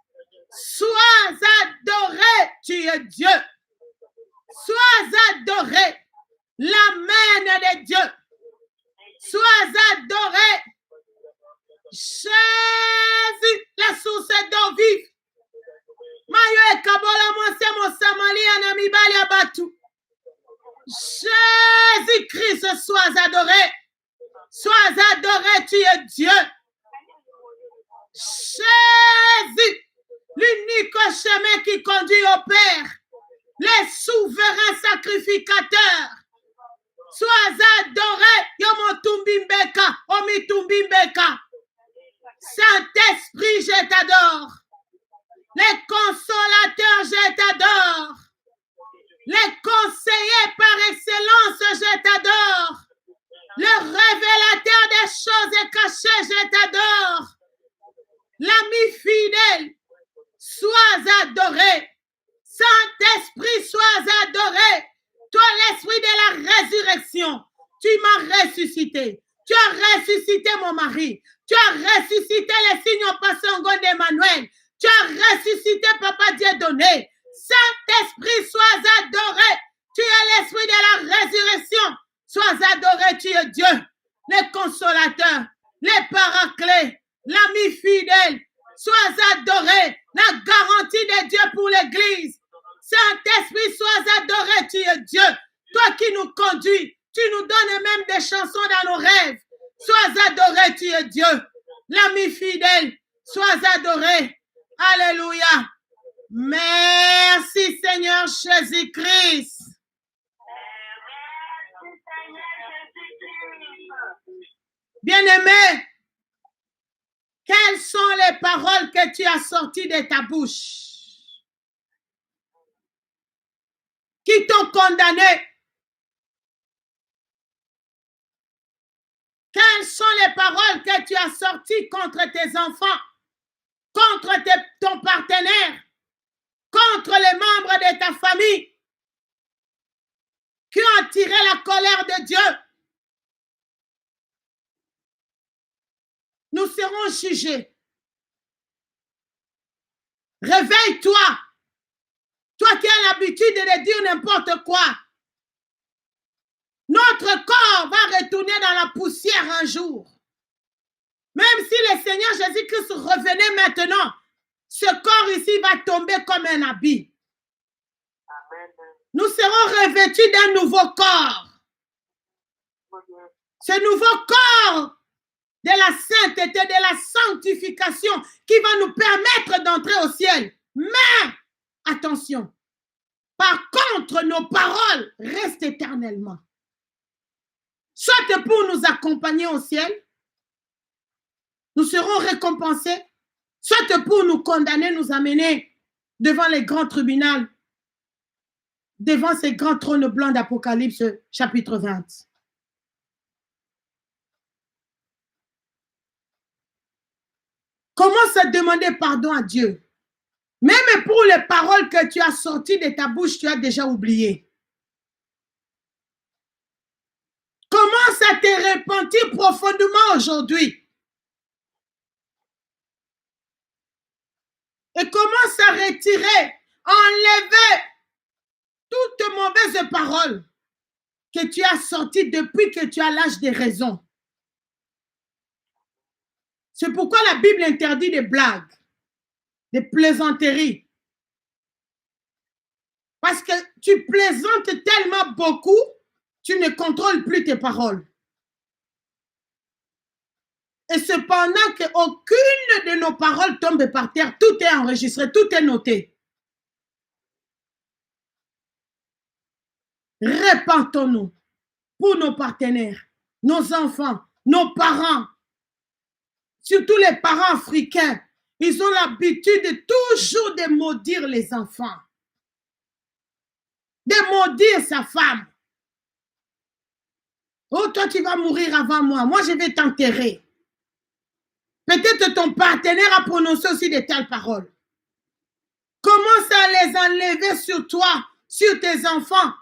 Sois adoré. Tu es Dieu. Sois adoré. La main de Dieu. Sois adoré. Jésus, la source d'eau vive. Mayo e kabola monse mon Samalia na mibali abatu. Jésus-Christ, sois adoré. Sois adoré, tu es Dieu. Jésus, l'unique chemin qui conduit au Père. Les souverains sacrificateurs. Sois adoré. Yomotumbimbeka, Omitumbimbeka. Saint-Esprit, je t'adore. Les consolateurs, je t'adore. Les conseillers par excellence, je t'adore. Le révélateur des choses cachées, je t'adore. L'ami fidèle, sois adoré. Saint-Esprit, sois adoré. Toi, l'esprit de la résurrection, tu m'as ressuscité. Tu as ressuscité mon mari. Tu as ressuscité les signes Passangon d'Emmanuel. Tu as ressuscité Papa Dieudonné. Saint-Esprit, sois adoré. Tu es l'esprit de la résurrection. Sois adoré, tu es Dieu. Les consolateurs, les paraclés, l'ami fidèle. Sois adoré. La garantie de Dieu pour l'Église. Saint-Esprit, sois adoré, tu es Dieu. Toi qui nous conduis, tu nous donnes même des chansons dans nos rêves. Sois adoré, tu es Dieu. L'ami fidèle, sois adoré. Alléluia. Merci Seigneur Jésus-Christ. Bien-aimé, quelles sont les paroles que tu as sorties de ta bouche? Qui t'ont condamné? Quelles sont les paroles que tu as sorties contre tes enfants, contre ton partenaire, contre les membres de ta famille, qui ont attiré la colère de Dieu? Nous serons jugés. Réveille-toi. Toi qui as l'habitude de dire n'importe quoi. Notre corps va retourner dans la poussière un jour. Même si le Seigneur Jésus-Christ revenait maintenant, ce corps ici va tomber comme un habit. Amen. Nous serons revêtus d'un nouveau corps. Ce nouveau corps de la sainteté, de la sanctification qui va nous permettre d'entrer au ciel. Mais, attention, par contre, nos paroles restent éternellement. Soit pour nous accompagner au ciel, nous serons récompensés, soit pour nous condamner, nous amener devant les grands tribunaux, devant ces grands trônes blancs d'Apocalypse, chapitre 20. Commence à demander pardon à Dieu. Même pour les paroles que tu as sorties de ta bouche, tu as déjà oublié. Commence à te repentir profondément aujourd'hui. Et commence à retirer, enlever toutes mauvaises paroles que tu as sorties depuis que tu as l'âge de raison. C'est pourquoi la Bible interdit des blagues, des plaisanteries. Parce que tu plaisantes tellement beaucoup, tu ne contrôles plus tes paroles. Et cependant qu'aucune de nos paroles tombe par terre, tout est enregistré, tout est noté. Répentons-nous pour nos partenaires, nos enfants, nos parents, surtout les parents africains. Ils ont l'habitude toujours de maudire les enfants, de maudire sa femme. Oh, toi, tu vas mourir avant moi. Moi, je vais t'enterrer. Peut-être ton partenaire a prononcé aussi de telles paroles. Commence à les enlever sur toi, sur tes enfants.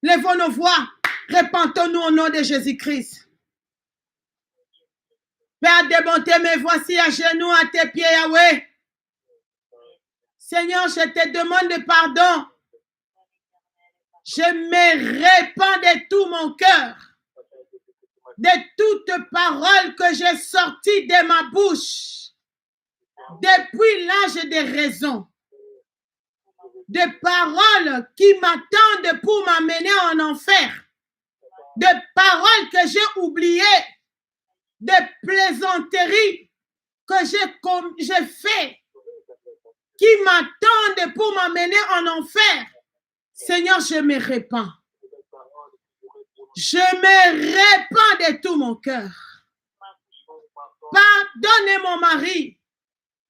Lèvons nos voix. Répentons-nous au nom de Jésus-Christ. Père de bonté, me voici à genoux à tes pieds, Yahweh. Seigneur, je te demande pardon. Je me répands de tout mon cœur, de toutes paroles que j'ai sorties de ma bouche depuis l'âge de raison, des paroles qui m'attendent pour m'amener en enfer, des paroles que j'ai oubliées, des plaisanteries que j'ai fait, qui m'attendent pour m'amener en enfer. Seigneur, je me répands. Je me répands de tout mon cœur. Pardonne mon mari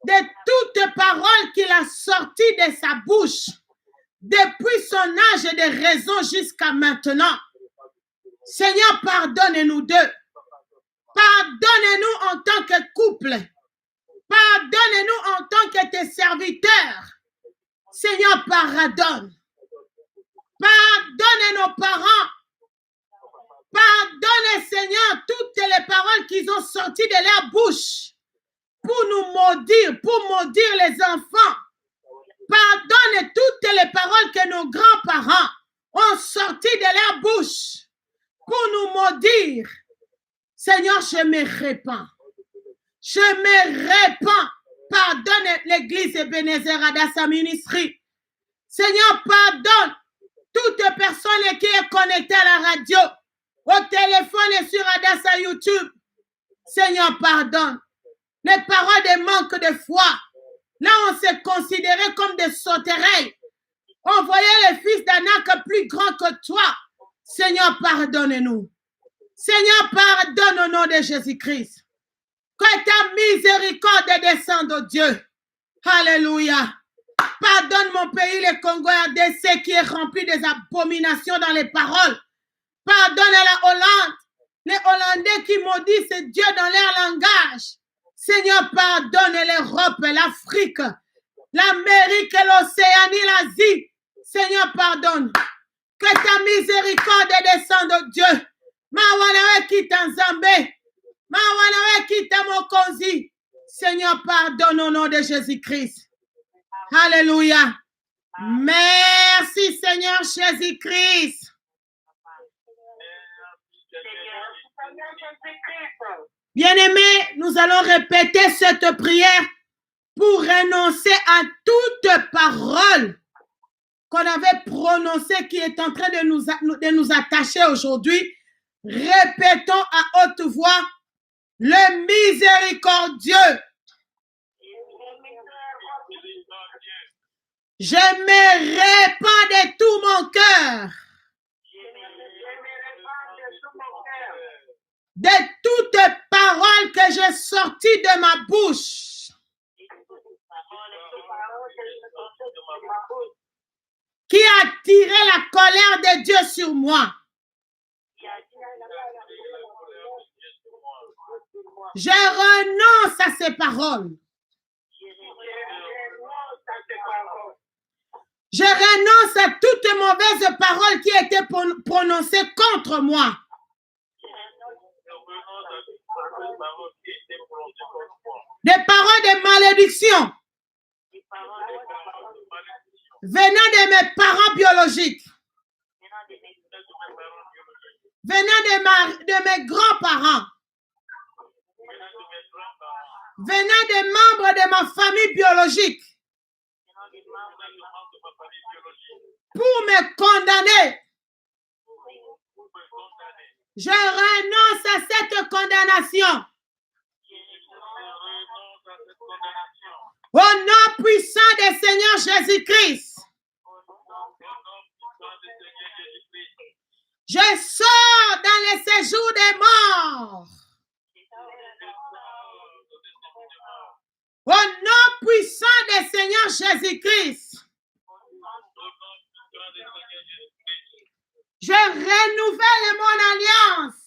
de toutes paroles qu'il a sorties de sa bouche depuis son âge de raison jusqu'à maintenant. Seigneur, pardonne-nous deux. Pardonne-nous en tant que couple. Pardonne-nous en tant que tes serviteurs. Seigneur, pardonne. Pardonne nos parents. Pardonne, Seigneur, toutes les paroles qu'ils ont sorties de leur bouche pour nous maudire, pour maudire les enfants. Pardonne toutes les paroles que nos grands-parents ont sorties de leur bouche pour nous maudire. Seigneur, je me répands. Je me répands. Pardonne l'église Ebenezer Adassa Ministry. Seigneur, pardonne toute personne qui est connectée à la radio, au téléphone et sur Adassa YouTube. Seigneur, pardonne. les paroles de manque de foi. Là, on s'est considéré comme des sauterelles. On voyait les fils d'Anak plus grands que toi. Seigneur, pardonne-nous. Seigneur, pardonne au nom de Jésus-Christ. Que ta miséricorde descende, oh Dieu. Alléluia. Pardonne mon pays, le Congo RDC, qui est rempli des abominations dans les paroles. Pardonne à la Hollande, les Hollandais qui maudissent Dieu dans leur langage. Seigneur, pardonne l'Europe, l'Afrique, l'Amérique, l'Océanie, l'Asie. Seigneur, pardonne. Que ta miséricorde descende, oh Dieu. Mawanawe kita Nzambe. Mawanawe kita Mokonzi. Seigneur, pardonne au nom de Jésus-Christ. Alléluia. Merci, Seigneur Jésus-Christ. Bien-aimés, nous allons répéter cette prière pour renoncer à toute parole qu'on avait prononcée qui est en train de nous attacher aujourd'hui. Répétons à haute voix, le miséricordieux. Je me répands de tout mon cœur, de toute parole que j'ai sortie de ma bouche, qui a attiré la colère de Dieu sur moi. Je renonce à ces paroles. Je renonce à toutes mauvaises paroles qui étaient prononcées contre moi. Des paroles de malédiction venant de mes parents biologiques, venant de mes grands-parents, venant des membres de ma famille biologique, pour me condamner. Je renonce à cette condamnation. Au nom puissant du Seigneur Jésus-Christ, je sors dans les séjours des morts. Au nom puissant du Seigneur Jésus-Christ, je renouvelle mon alliance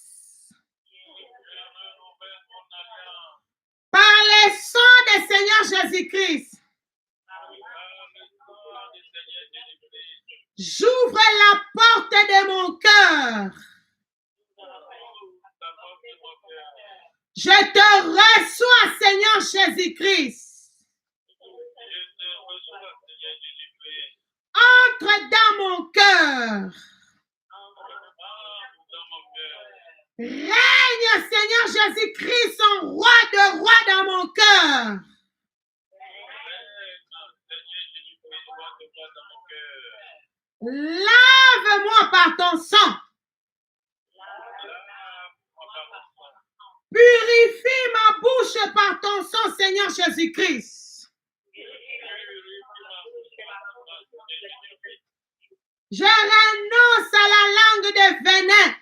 par le sang du Seigneur Jésus-Christ. J'ouvre la porte de mon cœur. Je te reçois, Seigneur Jésus-Christ. Entre dans mon cœur. Règne, Seigneur Jésus-Christ, en roi de rois dans mon cœur. Lave-moi par ton sang. Purifie ma bouche par ton sang, Seigneur Jésus-Christ. Je renonce à la langue de venin.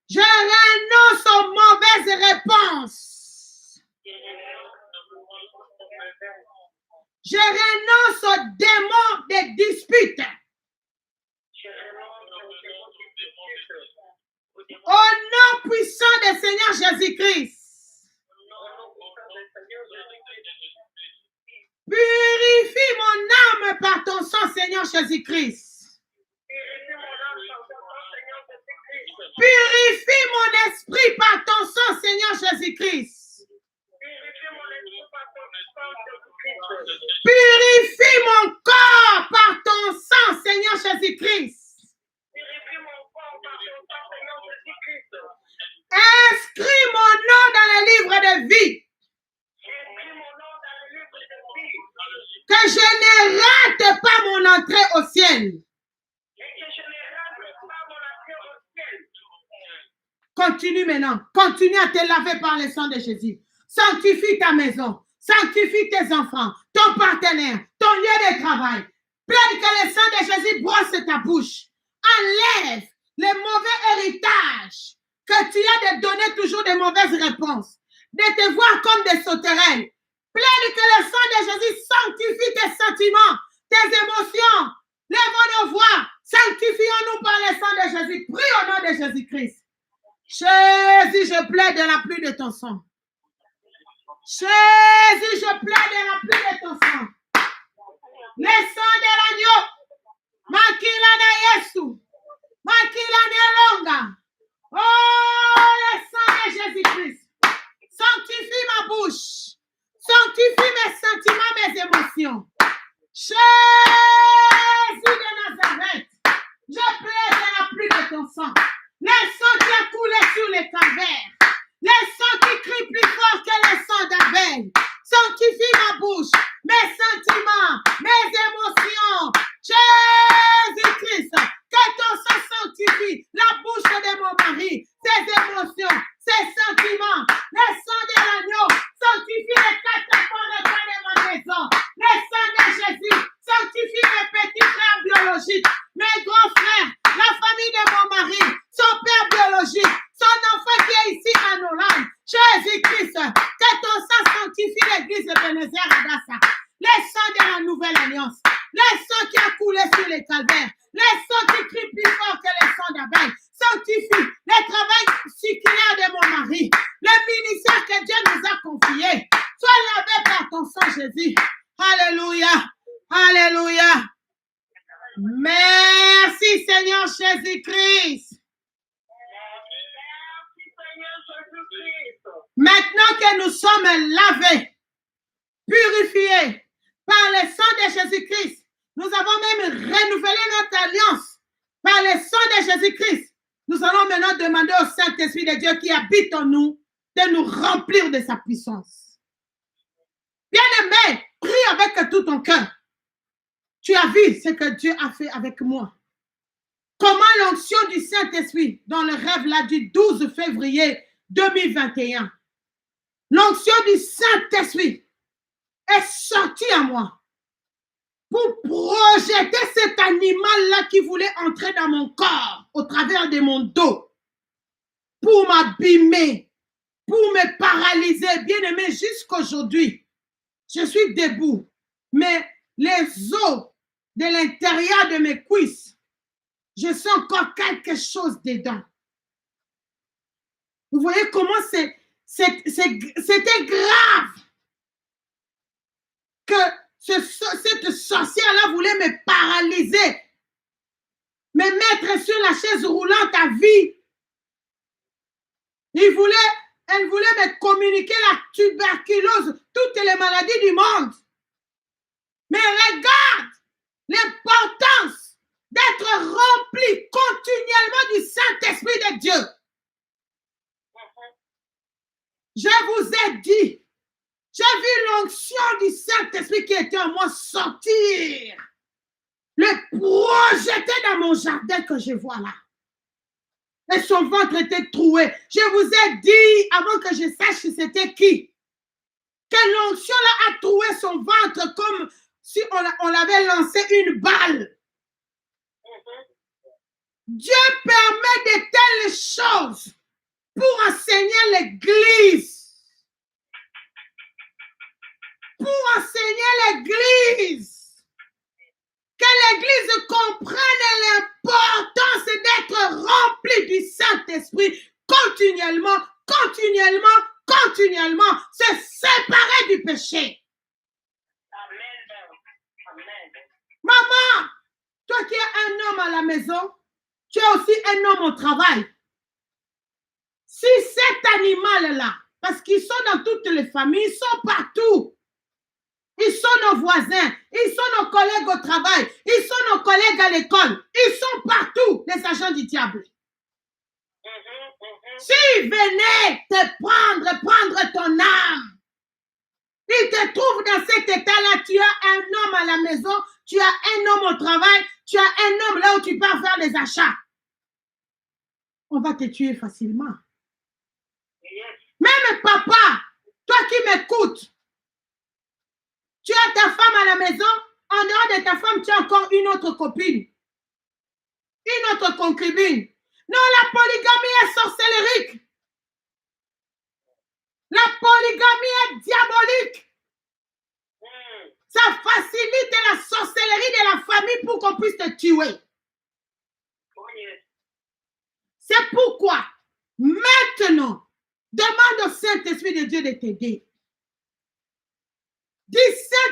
Je renonce aux mauvaises réponses. Je renonce aux démons des disputes. Au nom puissant du Seigneur Jésus-Christ. Purifie mon âme par ton sang, Seigneur Jésus-Christ. Purifie mon esprit par ton sang, Seigneur Jésus-Christ. Purifie mon corps par ton sang, Seigneur Jésus-Christ. Inscris mon nom dans le livre de vie. Que je ne rate pas mon entrée au ciel. Continue maintenant. Continue à te laver par le sang de Jésus. Sanctifie ta maison. Sanctifie tes enfants, ton partenaire, ton lieu de travail. Plaide que le sang de Jésus brosse ta bouche. Enlève les mauvais héritages que tu as de donner toujours de mauvaises réponses, de te voir comme des sauterelles. Plaide que le sang de Jésus sanctifie tes sentiments, tes émotions. Lève nos voix. Sanctifions-nous par le sang de Jésus. Prie au nom de Jésus-Christ. Jésus, je plaide dans la pluie de ton sang. Jésus, je plaide dans la pluie de ton sang. Le sang de l'agneau. Makila na Yesu. Makila na longa. Oh, le sang de Jésus-Christ. Sanctifie ma bouche. Sanctifie mes sentiments, mes émotions. Jésus de Nazareth. Je plaide dans la pluie de ton sang. Le sang qui a coulé sur les calvaires. Le sang qui crie plus fort que le sang d'Abel. Sanctifie ma bouche, mes sentiments, mes émotions. Jésus-Christ, que ton sang sanctifie la bouche de mon mari, ses émotions, ses sentiments. Le sang de l'agneau sanctifie les quatre portes de ma maison. Le sang de Jésus sanctifie mes petits frères biologiques, mes grands frères, la famille de mon mari, son père biologique, son enfant qui est ici en Hollande. Jésus-Christ, que ton sang sanctifie l'église de Ebenezer Adassa. Le sang de la nouvelle alliance, le sang qui a coulé sur les calvaires, le sang qui crie plus fort que le sang d'Abel. Sanctifie le travail séculaire de mon mari, le ministère que Dieu nous a confié. Sois lavé par ton sang, Jésus. Alléluia. Alléluia. Merci, Seigneur Jésus-Christ. Maintenant que nous sommes lavés, purifiés par le sang de Jésus-Christ, nous avons même renouvelé notre alliance par le sang de Jésus-Christ. Nous allons maintenant demander au Saint-Esprit de Dieu qui habite en nous de nous remplir de sa puissance. Bien-aimé, prie avec tout ton cœur. Tu as vu ce que Dieu a fait avec moi. Comment l'onction du Saint-Esprit dans le rêve là du 12 février 2021, l'onction du Saint-Esprit est sortie à moi pour projeter cet animal-là qui voulait entrer dans mon corps au travers de mon dos, pour m'abîmer, pour me paralyser. Bien aimé, jusqu'aujourd'hui, je suis debout, mais les os de l'intérieur de mes cuisses, je sens encore quelque chose dedans. Vous voyez comment c'était grave que cette sorcière-là voulait me paralyser, me mettre sur la chaise roulante à vie. Elle voulait me communiquer la tuberculose, toutes les maladies du monde. Mais regarde l'importance d'être rempli continuellement du Saint-Esprit de Dieu. Je vous ai dit, j'ai vu l'onction du Saint-Esprit qui était en moi sortir, le projeter dans mon jardin que je vois là. Et son ventre était troué. Je vous ai dit, avant que je sache c'était qui, que l'onction là a troué son ventre comme si on l'avait lancé une balle. Dieu permet de telles choses pour enseigner l'Église. Pour enseigner l'Église. Que l'Église comprenne l'importance d'être remplie du Saint-Esprit continuellement, se séparer du péché. Maman, toi qui es un homme à la maison, tu es aussi un homme au travail. Si cet animal-là, parce qu'ils sont dans toutes les familles, ils sont partout. Ils sont nos voisins, ils sont nos collègues au travail, ils sont nos collègues à l'école, ils sont partout, les agents du diable. S'ils venaient te prendre ton âme, ils te trouvent dans cet état-là, tu as un homme à la maison, tu as un homme au travail, tu as un homme là où tu peux faire des achats. On va te tuer facilement. Même papa, toi qui m'écoutes, tu as ta femme à la maison, en dehors de ta femme, tu as encore une autre copine, une autre concubine. Non, la polygamie est sorcellerique. La polygamie est diabolique. Ça facilite la sorcellerie de la famille pour qu'on puisse te tuer. C'est pourquoi, maintenant, demande au Saint-Esprit de Dieu de t'aider. Dis,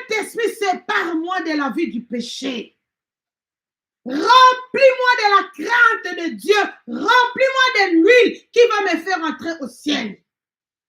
Saint-Esprit, sépare-moi de la vie du péché. Remplis-moi de la crainte de Dieu. Remplis-moi de l'huile qui va me faire entrer au ciel.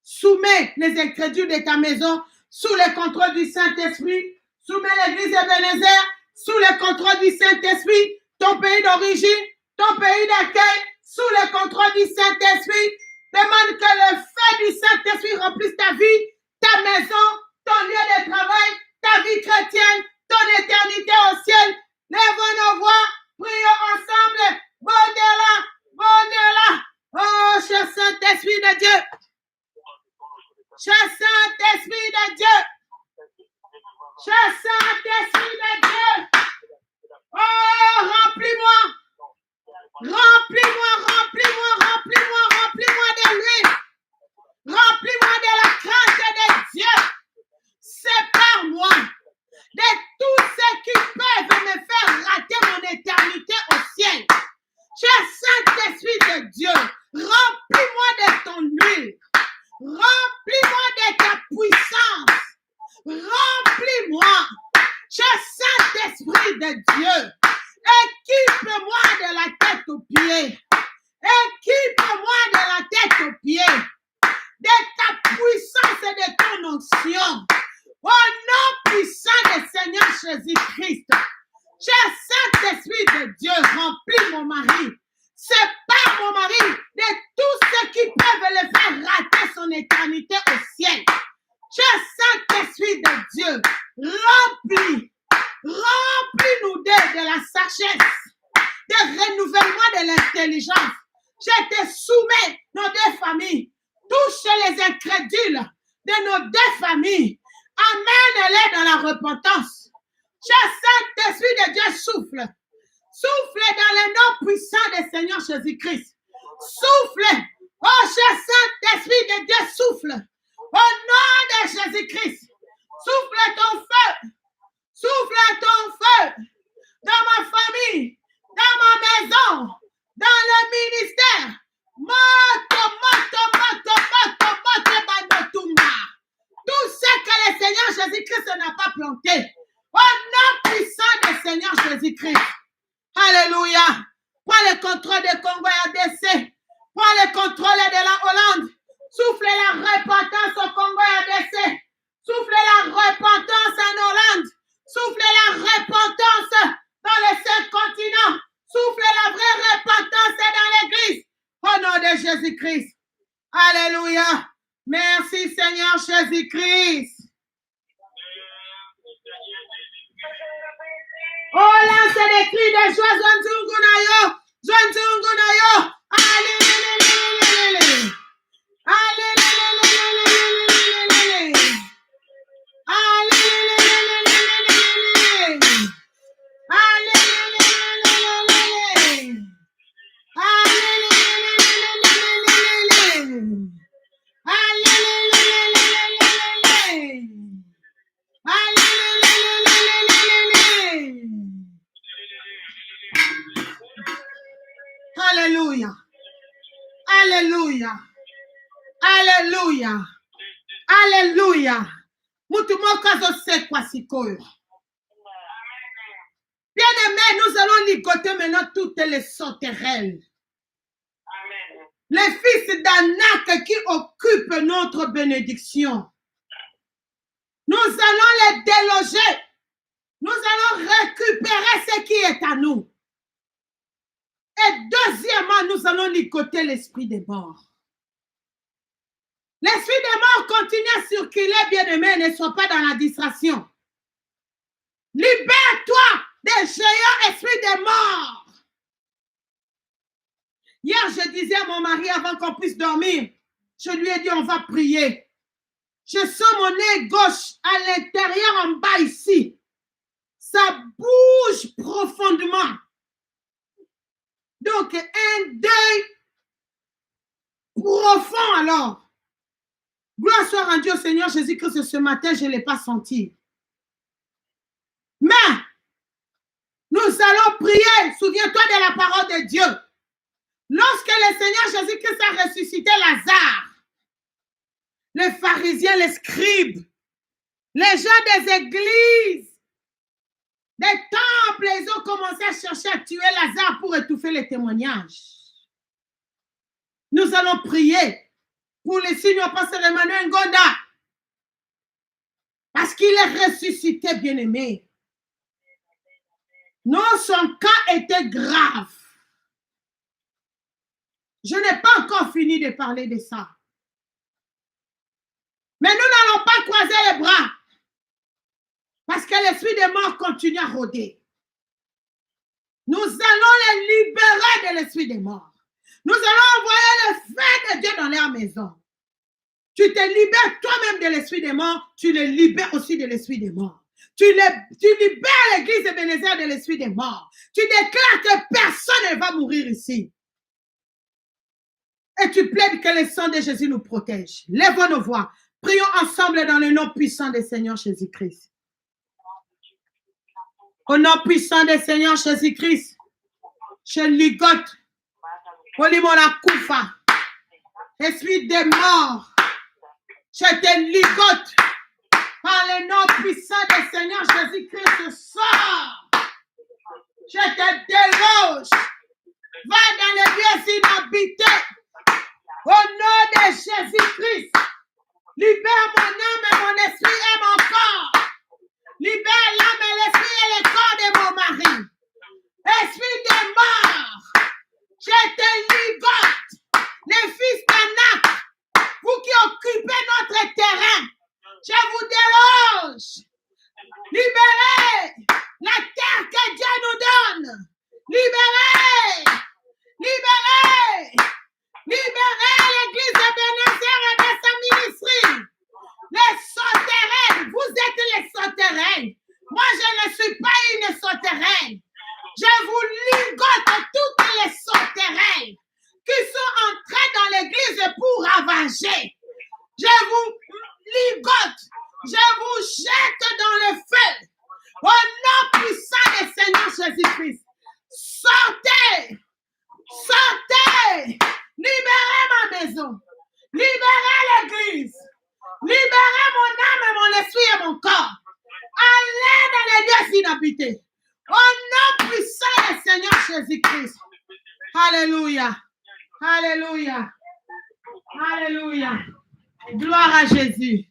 Soumets les incrédules de ta maison sous le contrôle du Saint-Esprit. Soumets l'église Ebenezer sous le contrôle du Saint-Esprit. Ton pays d'origine, ton pays d'accueil, sous le contrôle du Saint-Esprit. Demande que le feu du Saint-Esprit remplisse ta vie, ta maison, ton lieu de travail, ta vie chrétienne, ton éternité au ciel. Lèvons nos voix, prions ensemble. Bon-delà, bon-delà. Oh, cher Saint-Esprit de Dieu. Cher Saint-Esprit de Dieu. Cher Saint-Esprit de Dieu. Oh, remplis-moi. Remplis-moi, remplis-moi, remplis-moi, remplis-moi de l'huile. Remplis-moi de la crainte de Dieu. Sépare-moi de tous ceux qui peuvent me faire rater mon éternité au ciel. Cher Saint-Esprit de Dieu, remplis-moi de ton huile. Remplis-moi de ta puissance. Remplis-moi. Cher Saint-Esprit de Dieu, équipe-moi de la tête aux pieds. Équipe-moi de la tête aux pieds. De ta puissance et de ton onction. Au nom puissant du Seigneur Jésus-Christ. Cher Saint-Esprit de Dieu, remplis mon mari. Sépare mon mari de tous ceux qui peuvent le faire rater son éternité au ciel. Cher Saint-Esprit de Dieu, remplis-nous de la sagesse, de renouvellement de l'intelligence. Je te soumets nos deux familles. Touche les incrédules de nos deux familles. Amène-les dans la repentance. Cher Saint-Esprit de Dieu, souffle. Souffle dans le nom puissant du Seigneur Jésus-Christ. Souffle. Oh, cher Saint-Esprit de Dieu, souffle. Au nom de Jésus-Christ. Souffle ton feu. Souffle ton feu. Dans ma famille. Dans ma maison. Dans le ministère. Tout ce que le Seigneur Jésus-Christ n'a pas planté. Au nom puissant du Seigneur Jésus-Christ. Alléluia. Prends le contrôle de Congo RDC. Prends le contrôle de la Hollande. Souffle la repentance au Congo RDC. Souffle la repentance en Hollande. Souffle la repentance dans les 5 continents. Souffle la vraie repentance dans l'église. Au nom de Jésus-Christ. Alléluia. Merci Seigneur Jésus-Christ. Oh, lance des cris de joie. Zonzungunayo. Zonzungunayo. Alléluia. Alléluia. Alléluia. Alléluia. Alléluia. Bien-aimés, nous allons ligoter maintenant toutes les sauterelles. Les fils d'Anak qui occupent notre bénédiction. Nous allons les déloger. Nous allons récupérer ce qui est à nous. Et deuxièmement, nous allons ligoter l'esprit des morts. L'esprit des morts continue à circuler, bien-aimés, ne sois pas dans la distraction. Libère-toi des géants esprits des morts. Hier, je disais à mon mari avant qu'on puisse dormir, Je lui ai dit, on va prier. Je sens mon nez gauche à l'intérieur, en bas ici. Ça bouge profondément. Donc, un deuil profond alors. Gloire soit rendue au Seigneur Jésus-Christ. Ce matin, je ne l'ai pas senti. Mais, nous allons prier. Souviens-toi de la parole de Dieu. Lorsque le Seigneur Jésus-Christ a ressuscité Lazare, les pharisiens, les scribes, les gens des églises, des temples, ils ont commencé à chercher à tuer Lazare pour étouffer les témoignages. Nous allons prier pour le Seigneur pasteur Emmanuel Ngonda, parce qu'il est ressuscité, bien-aimé. Non, son cas était grave. Je n'ai pas encore fini de parler de ça. Mais nous n'allons pas croiser les bras, parce que l'esprit des morts continue à rôder. Nous allons les libérer de l'esprit des morts. Nous allons envoyer le feu de Dieu dans leur maison. Tu te libères toi-même de l'esprit des morts, tu les libères aussi de l'esprit des morts. Tu libères l'église de Bénézer de l'esprit des morts. Tu déclares que personne ne va mourir ici. Et tu plaides que le sang de Jésus nous protège. Lèvons nos voix. Prions ensemble dans le nom puissant du Seigneur Jésus-Christ. Au nom puissant du Seigneur Jésus-Christ, je ligote. Olimona Koufa. Esprit des morts. Je te ligote. Par le nom puissant du Seigneur Jésus-Christ, sors. Je te déloge. Va dans les lieux inhabités. Au nom de Jésus-Christ. Libère mon âme et mon esprit et mon corps. Libère l'âme et l'esprit et le corps de mon mari. Esprit de mort, je te ligote. Les fils d'Anak, vous qui occupez notre terrain, je vous déloge. Libérez la terre que Dieu nous donne. Libérez. Libérez. Libérez l'église de Bénézer et de sa ministrie. Les sauterelles, vous êtes les sauterelles. Moi, je ne suis pas une sauterelle. Je vous ligote toutes les sauterelles qui sont entrées dans l'église pour ravager. Je vous ligote. Je vous jette dans le feu. Au nom puissant du Seigneur Jésus-Christ. Sortez. Sortez. Libérez ma maison. Libérez l'église. Libérez mon âme et mon esprit et mon corps. Allez dans les lieux inhabités. Au nom puissant du Seigneur Jésus-Christ. Alléluia. Alléluia. Alléluia. Gloire à Jésus.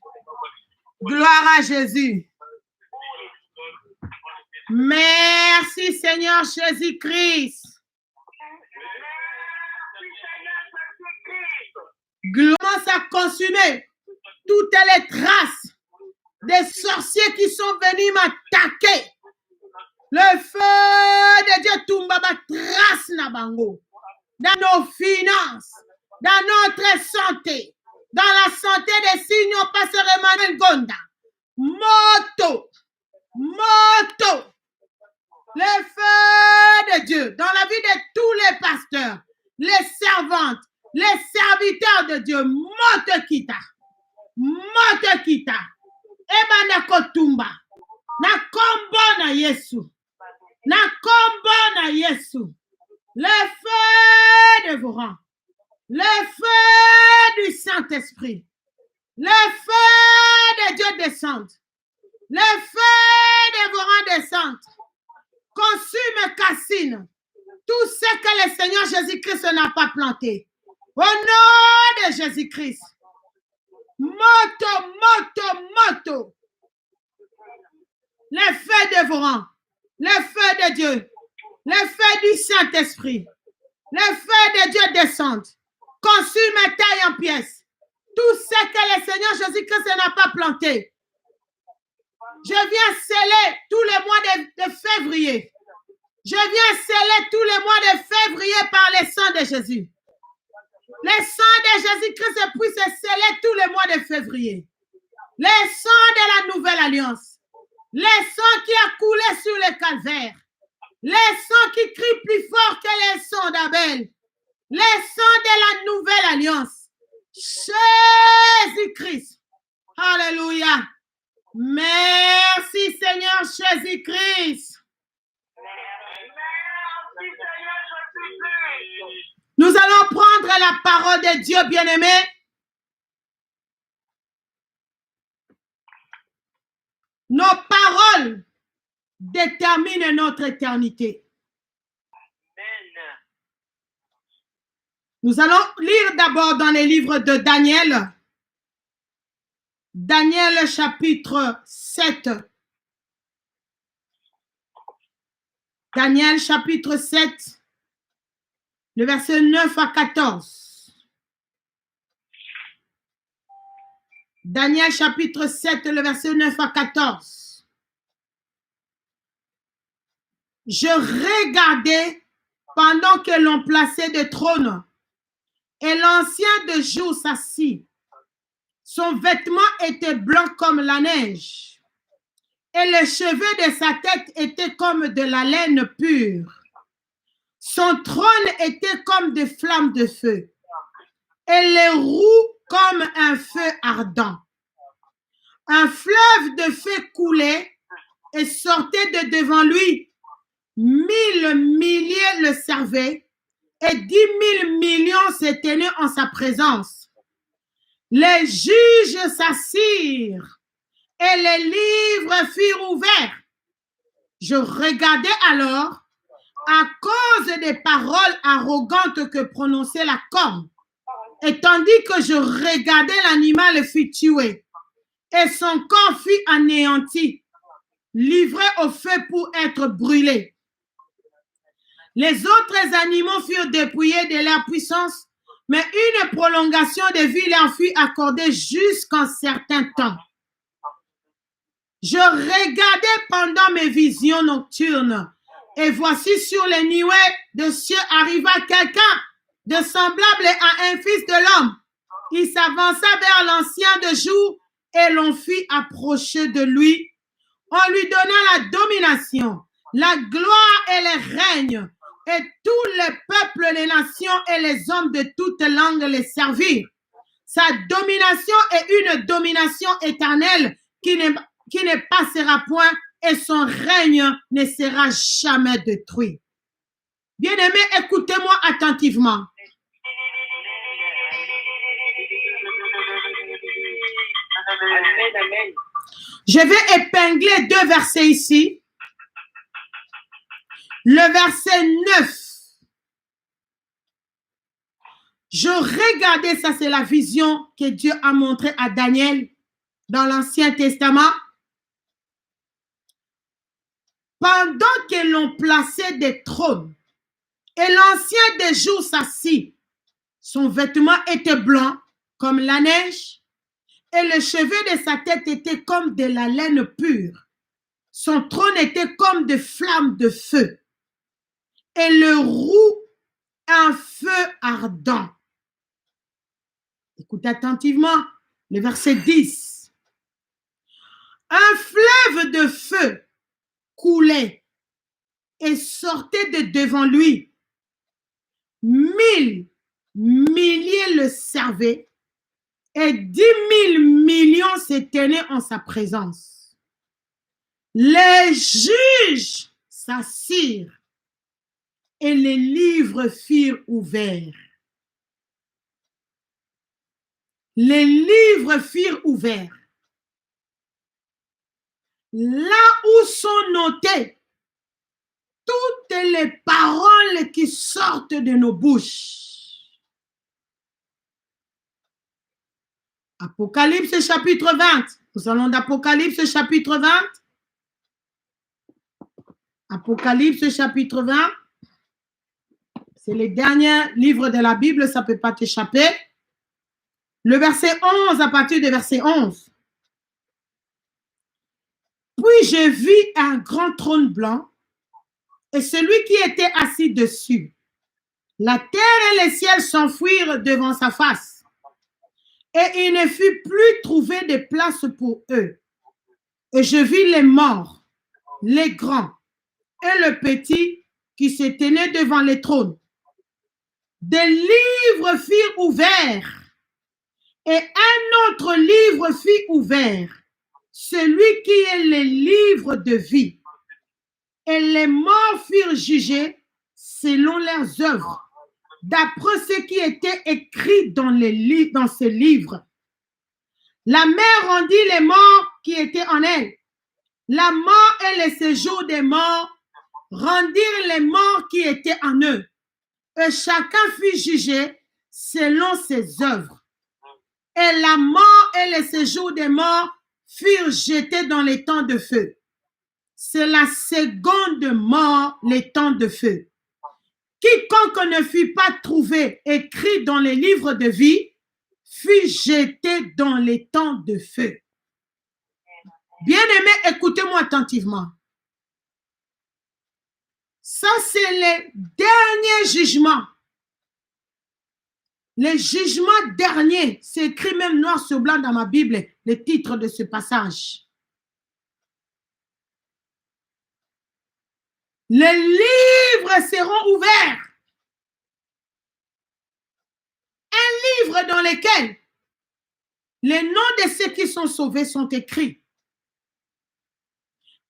Gloire à Jésus. Merci Seigneur Jésus-Christ. Commence à consumer toutes les traces des sorciers qui sont venus m'attaquer. Le feu de Dieu tombe ma trace na bango. Dans nos finances, dans notre santé, dans la santé des signes, pasteur Emmanuel Ngonda. Moto. Le feu de Dieu dans la vie de tous les pasteurs, les servantes, les serviteurs de Dieu. Moto kita. Eba na kotumba. Na kombo na Yesu. Na kombo na Yesu. Le feu dévorant. Le feu du Saint-Esprit. Le feu de Dieu descend. Le feu dévorant descend. Consume Cassine. Tout ce que le Seigneur Jésus-Christ n'a pas planté. Au nom de Jésus-Christ. Moto. Le feu dévorant. Le feu de Dieu. Le feu du Saint-Esprit. Le feu de Dieu descend. Consume taille en pièces. Tout ce que le Seigneur Jésus-Christ n'a pas planté. Je viens sceller tous les mois de février. Je viens sceller tous les mois de février par le sang de Jésus. Le sang de Jésus-Christ puisse sceller tous les mois de février. Le sang de la nouvelle alliance. Le sang qui a coulé sur le calvaire. Le sang qui crie plus fort que le sang d'Abel. Le sang de la nouvelle alliance. Jésus-Christ. Alléluia. Merci Seigneur Jésus-Christ. Nous allons prendre la parole de Dieu, bien-aimé. Nos paroles déterminent notre éternité. Nous allons lire d'abord dans les livres de Daniel. Daniel chapitre 7. Daniel chapitre 7, le verset 9 à 14. Daniel chapitre 7, le verset 9 à 14. Je regardais pendant que l'on plaçait des trônes et l'ancien de jour s'assit. Son vêtement était blanc comme la neige et les cheveux de sa tête étaient comme de la laine pure. Son trône était comme des flammes de feu et les roues comme un feu ardent. Un fleuve de feu coulait et sortait de devant lui. 1000 milliers le servaient et 10 000 millions se tenaient en sa présence. Les juges s'assirent et les livres furent ouverts. Je regardais alors à cause des paroles arrogantes que prononçait la corne. Et tandis que je regardais, l'animal fut tué et son corps fut anéanti, livré au feu pour être brûlé. Les autres animaux furent dépouillés de leur puissance, mais une prolongation de vie leur fut accordée jusqu'en certain temps. Je regardais pendant mes visions nocturnes, et voici sur les nuées de cieux arriva quelqu'un de semblable à un fils de l'homme. Il s'avança vers l'ancien de jour et l'on fit approcher de lui. On lui donna la domination, la gloire et le règne, et tous les peuples, les nations et les hommes de toutes langues les servirent. Sa domination est une domination éternelle qui ne passera point et son règne ne sera jamais détruit. Bien-aimés, écoutez-moi attentivement. Je vais épingler 2 versets ici. Le verset 9. Je regardais, ça c'est la vision que Dieu a montrée à Daniel dans l'Ancien Testament. Pendant que l'on plaçait des trônes et l'ancien des jours s'assit, son vêtement était blanc comme la neige et les cheveux de sa tête étaient comme de la laine pure. Son trône était comme des flammes de feu et le roue un feu ardent. Écoutez attentivement le verset 10. Un fleuve de feu coulait et sortait de devant lui. 1000 milliers le servaient et 10 000 millions se tenaient en sa présence. Les juges s'assirent et les livres furent ouverts. Les livres furent ouverts. Là où sont notées toutes les paroles qui sortent de nos bouches. Apocalypse chapitre 20. Nous allons d'Apocalypse chapitre 20. Apocalypse chapitre 20. C'est le dernier livre de la Bible, ça ne peut pas t'échapper. Le verset 11, à partir du verset 11. Puis je vis un grand trône blanc et celui qui était assis dessus. La terre et les ciels s'enfuirent devant sa face, et il ne fut plus trouvé de place pour eux. Et je vis les morts, les grands et le petit qui se tenaient devant les trônes. Des livres furent ouverts, et un autre livre fut ouvert, celui qui est le livre de vie. Et les morts furent jugés selon leurs œuvres, d'après ce qui était écrit dans ce livre. La mer rendit les morts qui étaient en elle. La mort et le séjour des morts rendirent les morts qui étaient en eux. Et chacun fut jugé selon ses œuvres. Et la mort et le séjour des morts furent jetés dans les temps de feu. C'est la seconde mort, les temps de feu. Quiconque ne fut pas trouvé écrit dans les livres de vie fut jeté dans les temps de feu. Bien-aimés, écoutez-moi attentivement. Ça, c'est le dernier jugement. Le jugement dernier, c'est écrit même noir sur blanc dans ma Bible, le titre de ce passage. Les livres seront ouverts. Un livre dans lequel les noms de ceux qui sont sauvés sont écrits.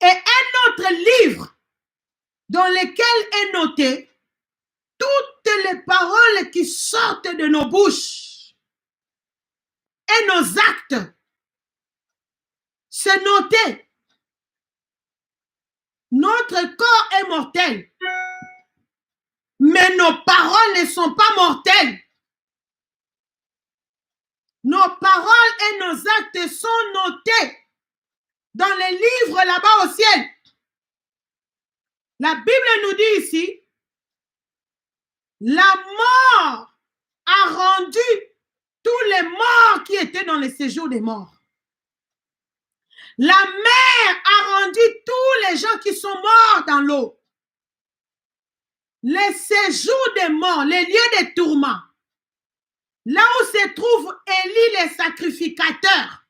Et un autre livre dans lequel est noté toutes les paroles qui sortent de nos bouches et nos actes. C'est noté. Notre corps est mortel, mais nos paroles ne sont pas mortelles. Nos paroles et nos actes sont notés dans les livres là-bas au ciel. La Bible nous dit ici, la mort a rendu tous les morts qui étaient dans le séjour des morts. La mer a rendu tous les gens qui sont morts dans l'eau. Les séjours des morts, les lieux des tourments, là où se trouve Élie le sacrificateur,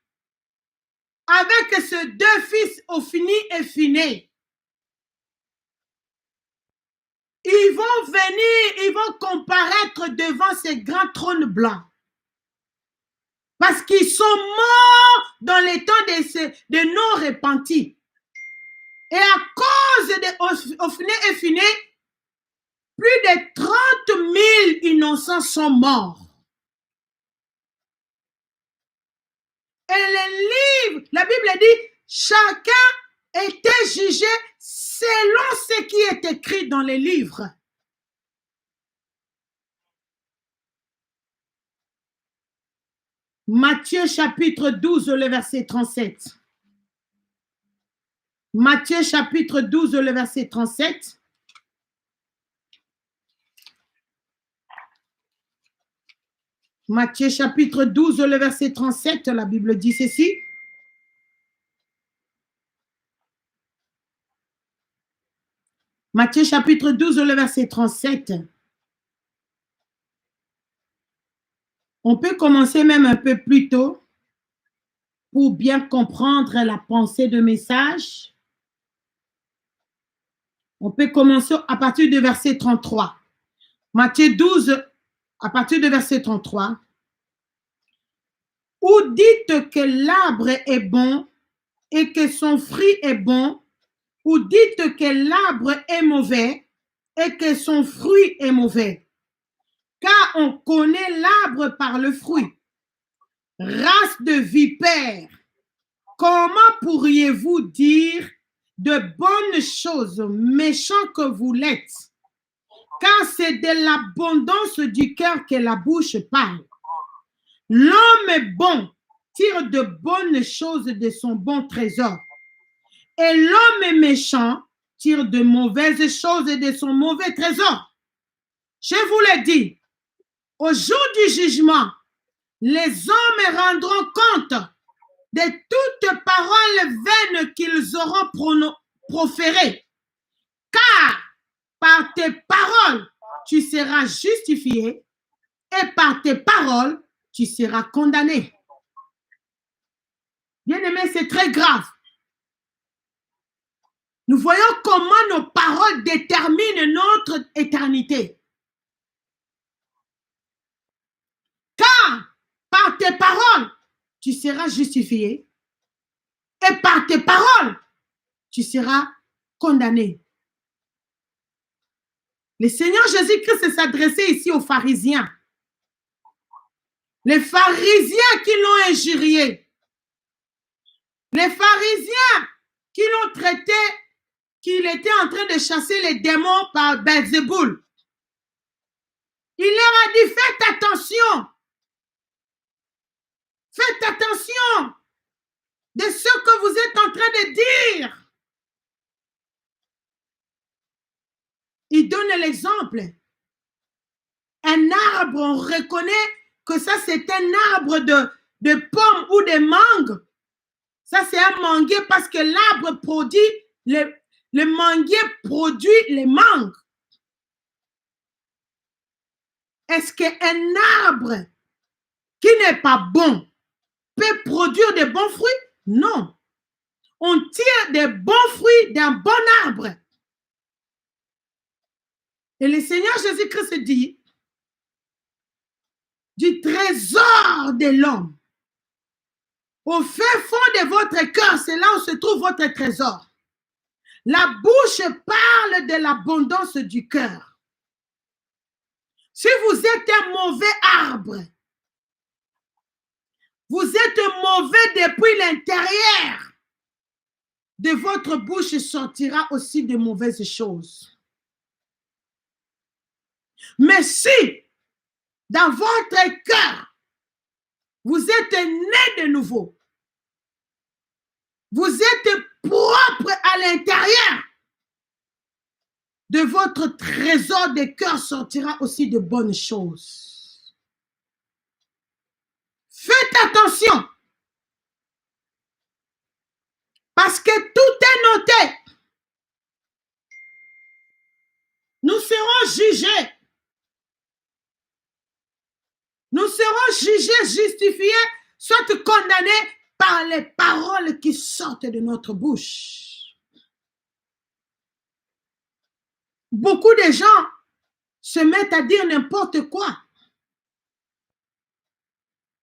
avec ses deux fils Ophni et Phiné. Ils vont venir, ils vont comparaître devant ces grands trônes blancs. Parce qu'ils sont morts dans les temps de non repentis. Et à cause de Ophni et Phiné, plus de 30 000 innocents sont morts. Et les livres, la Bible dit, chacun était jugé selon ce qui est écrit dans les livres. Matthieu chapitre 12, le verset 37. Matthieu chapitre 12, le verset 37. Matthieu chapitre 12, le verset 37, la Bible dit ceci. Matthieu chapitre 12, le verset 37. On peut commencer même un peu plus tôt pour bien comprendre la pensée de message. On peut commencer à partir du verset 33. Matthieu 12, à partir du verset 33. Ou dites que l'arbre est bon et que son fruit est bon, ou dites que l'arbre est mauvais et que son fruit est mauvais. Car on connaît l'arbre par le fruit. Race de vipères, comment pourriez-vous dire de bonnes choses, méchants que vous l'êtes? Car c'est de l'abondance du cœur que la bouche parle. L'homme bon tire de bonnes choses de son bon trésor. Et l'homme méchant tire de mauvaises choses de son mauvais trésor. Je vous le dis, au jour du jugement, les hommes rendront compte de toutes paroles vaines qu'ils auront proférées. Car par tes paroles, tu seras justifié et par tes paroles, tu seras condamné. Bien-aimé, c'est très grave. Nous voyons comment nos paroles déterminent notre éternité. Car par tes paroles, tu seras justifié et par tes paroles, tu seras condamné. Le Seigneur Jésus-Christ s'adressait ici aux pharisiens. Les pharisiens qui l'ont injurié. Les pharisiens qui l'ont traité qu'il était en train de chasser les démons par Belzéboul. Il leur a dit, faites attention. Faites attention de ce que vous êtes en train de dire. Il donne l'exemple. Un arbre, on reconnaît que ça c'est un arbre de pommes ou de mangue. Ça c'est un manguier parce que l'arbre produit, le manguier produit les mangues. Est-ce qu'un arbre qui n'est pas bon peut produire de bons fruits? Non. On tire des bons fruits d'un bon arbre. Et le Seigneur Jésus-Christ dit, du trésor de l'homme, au fin fond de votre cœur, c'est là où se trouve votre trésor. La bouche parle de l'abondance du cœur. Si vous êtes un mauvais arbre, vous êtes mauvais depuis l'intérieur, de votre bouche sortira aussi de mauvaises choses. Mais si, dans votre cœur, vous êtes né de nouveau, vous êtes propre à l'intérieur, de votre trésor de cœur sortira aussi de bonnes choses. Faites attention, parce que tout est noté. Nous serons jugés. Nous serons jugés, justifiés, soit condamnés par les paroles qui sortent de notre bouche. Beaucoup de gens se mettent à dire n'importe quoi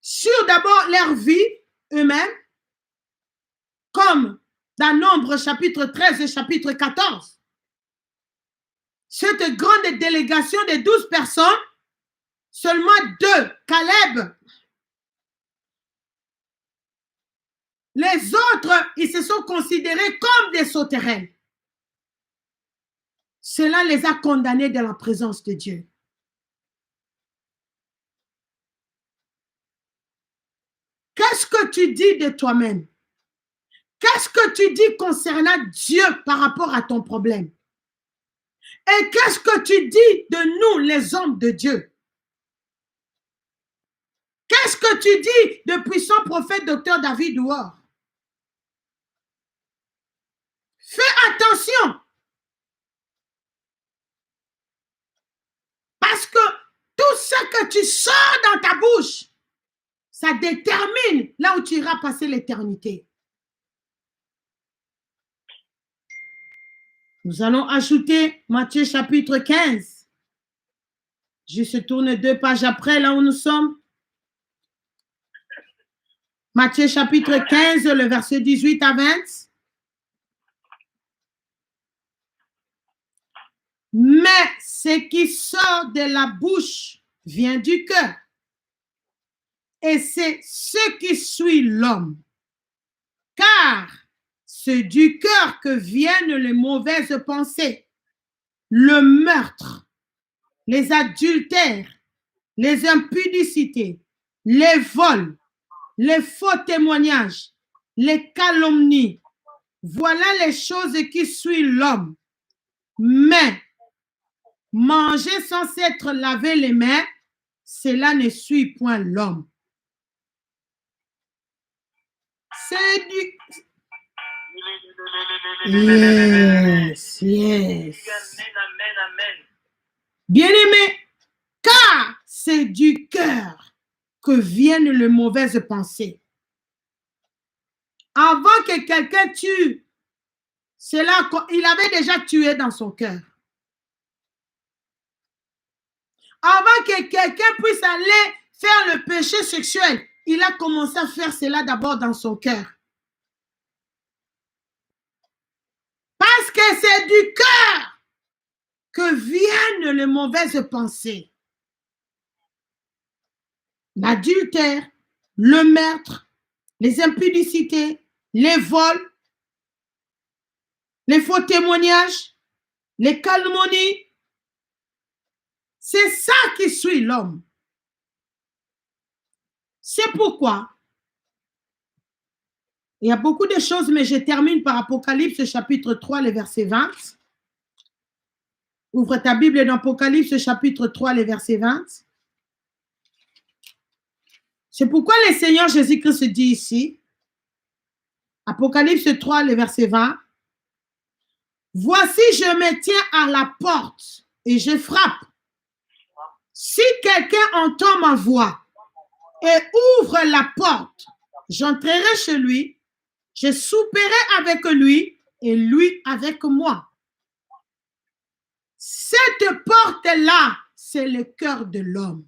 sur d'abord leur vie eux-mêmes, comme dans Nombre chapitre 13 et chapitre 14. Cette grande délégation de 12 personnes, seulement 2, Caleb. Les autres, ils se sont considérés comme des sauterelles. Cela les a condamnés dans la présence de Dieu. Qu'est-ce que tu dis de toi-même? Qu'est-ce que tu dis concernant Dieu par rapport à ton problème? Et qu'est-ce que tu dis de nous, les hommes de Dieu? Qu'est-ce que tu dis de puissant prophète Dr David Ouor? Fais attention. Parce que tout ce que tu sors dans ta bouche, ça détermine là où tu iras passer l'éternité. Nous allons ajouter Matthieu chapitre 15. Je se tourne 2 pages après, là où nous sommes. Matthieu chapitre 15, le verset 18 à 20. Mais ce qui sort de la bouche vient du cœur. Et c'est ce qui suit l'homme. Car c'est du cœur que viennent les mauvaises pensées, le meurtre, les adultères, les impudicités, les vols, les faux témoignages, les calomnies. Voilà les choses qui suivent l'homme. Mais manger sans s'être lavé les mains, cela ne suit point l'homme. C'est du... Yes, yes. Amen, amen, amen. Bien-aimé, car c'est du cœur que viennent les mauvaises pensées. Avant que quelqu'un tue, c'est là qu'il avait déjà tué dans son cœur. Avant que quelqu'un puisse aller faire le péché sexuel, il a commencé à faire cela d'abord dans son cœur. Parce que c'est du cœur que viennent les mauvaises pensées. L'adultère, le meurtre, les impudicités, les vols, les faux témoignages, les calomnies. C'est ça qui suit l'homme. C'est pourquoi il y a beaucoup de choses, mais je termine par Apocalypse chapitre 3, le verset 20. Ouvre ta Bible dans Apocalypse chapitre 3, le verset 20. C'est pourquoi le Seigneur Jésus-Christ dit ici, Apocalypse 3, le verset 20, « Voici, je me tiens à la porte et je frappe. Si quelqu'un entend ma voix et ouvre la porte, j'entrerai chez lui, je souperai avec lui et lui avec moi. » Cette porte-là, c'est le cœur de l'homme.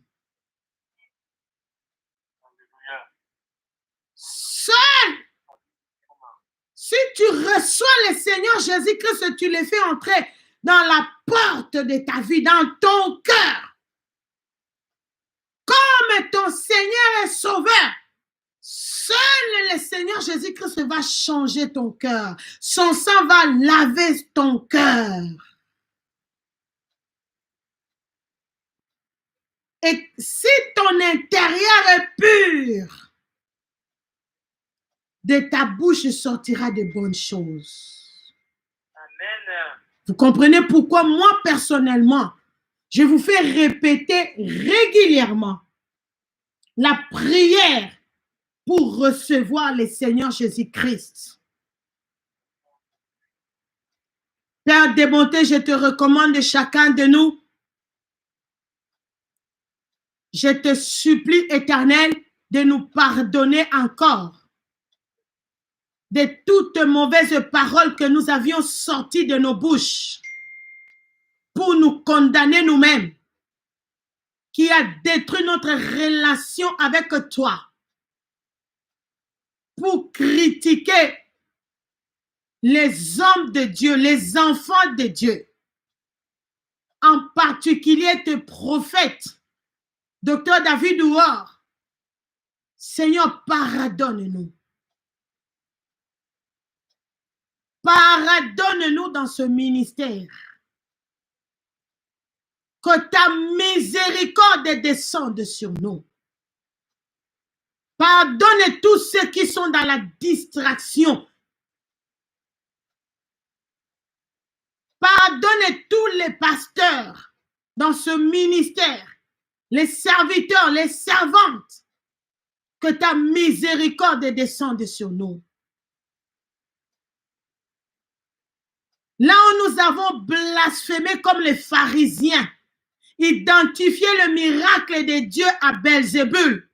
Seul, si tu reçois le Seigneur Jésus-Christ, tu le fais entrer dans la porte de ta vie, dans ton cœur. Comme ton Seigneur est sauveur, seul le Seigneur Jésus-Christ va changer ton cœur. Son sang va laver ton cœur. Et si ton intérieur est pur, de ta bouche sortira de bonnes choses. Amen. Vous comprenez pourquoi moi, personnellement, je vous fais répéter régulièrement la prière pour recevoir le Seigneur Jésus-Christ. Père des bontés, je te recommande chacun de nous. Je te supplie, Éternel, de nous pardonner encore de toutes mauvaises paroles que nous avions sorties de nos bouches pour nous condamner nous-mêmes, qui a détruit notre relation avec toi, pour critiquer les hommes de Dieu, les enfants de Dieu, en particulier tes prophètes, Docteur David Ouor. Seigneur, pardonne-nous. Pardonne-nous dans ce ministère. Que ta miséricorde descende sur nous. Pardonne tous ceux qui sont dans la distraction. Pardonne tous les pasteurs dans ce ministère, les serviteurs, les servantes. Que ta miséricorde descende sur nous. Là où nous avons blasphémé comme les pharisiens, identifié le miracle de Dieu à Belzébul.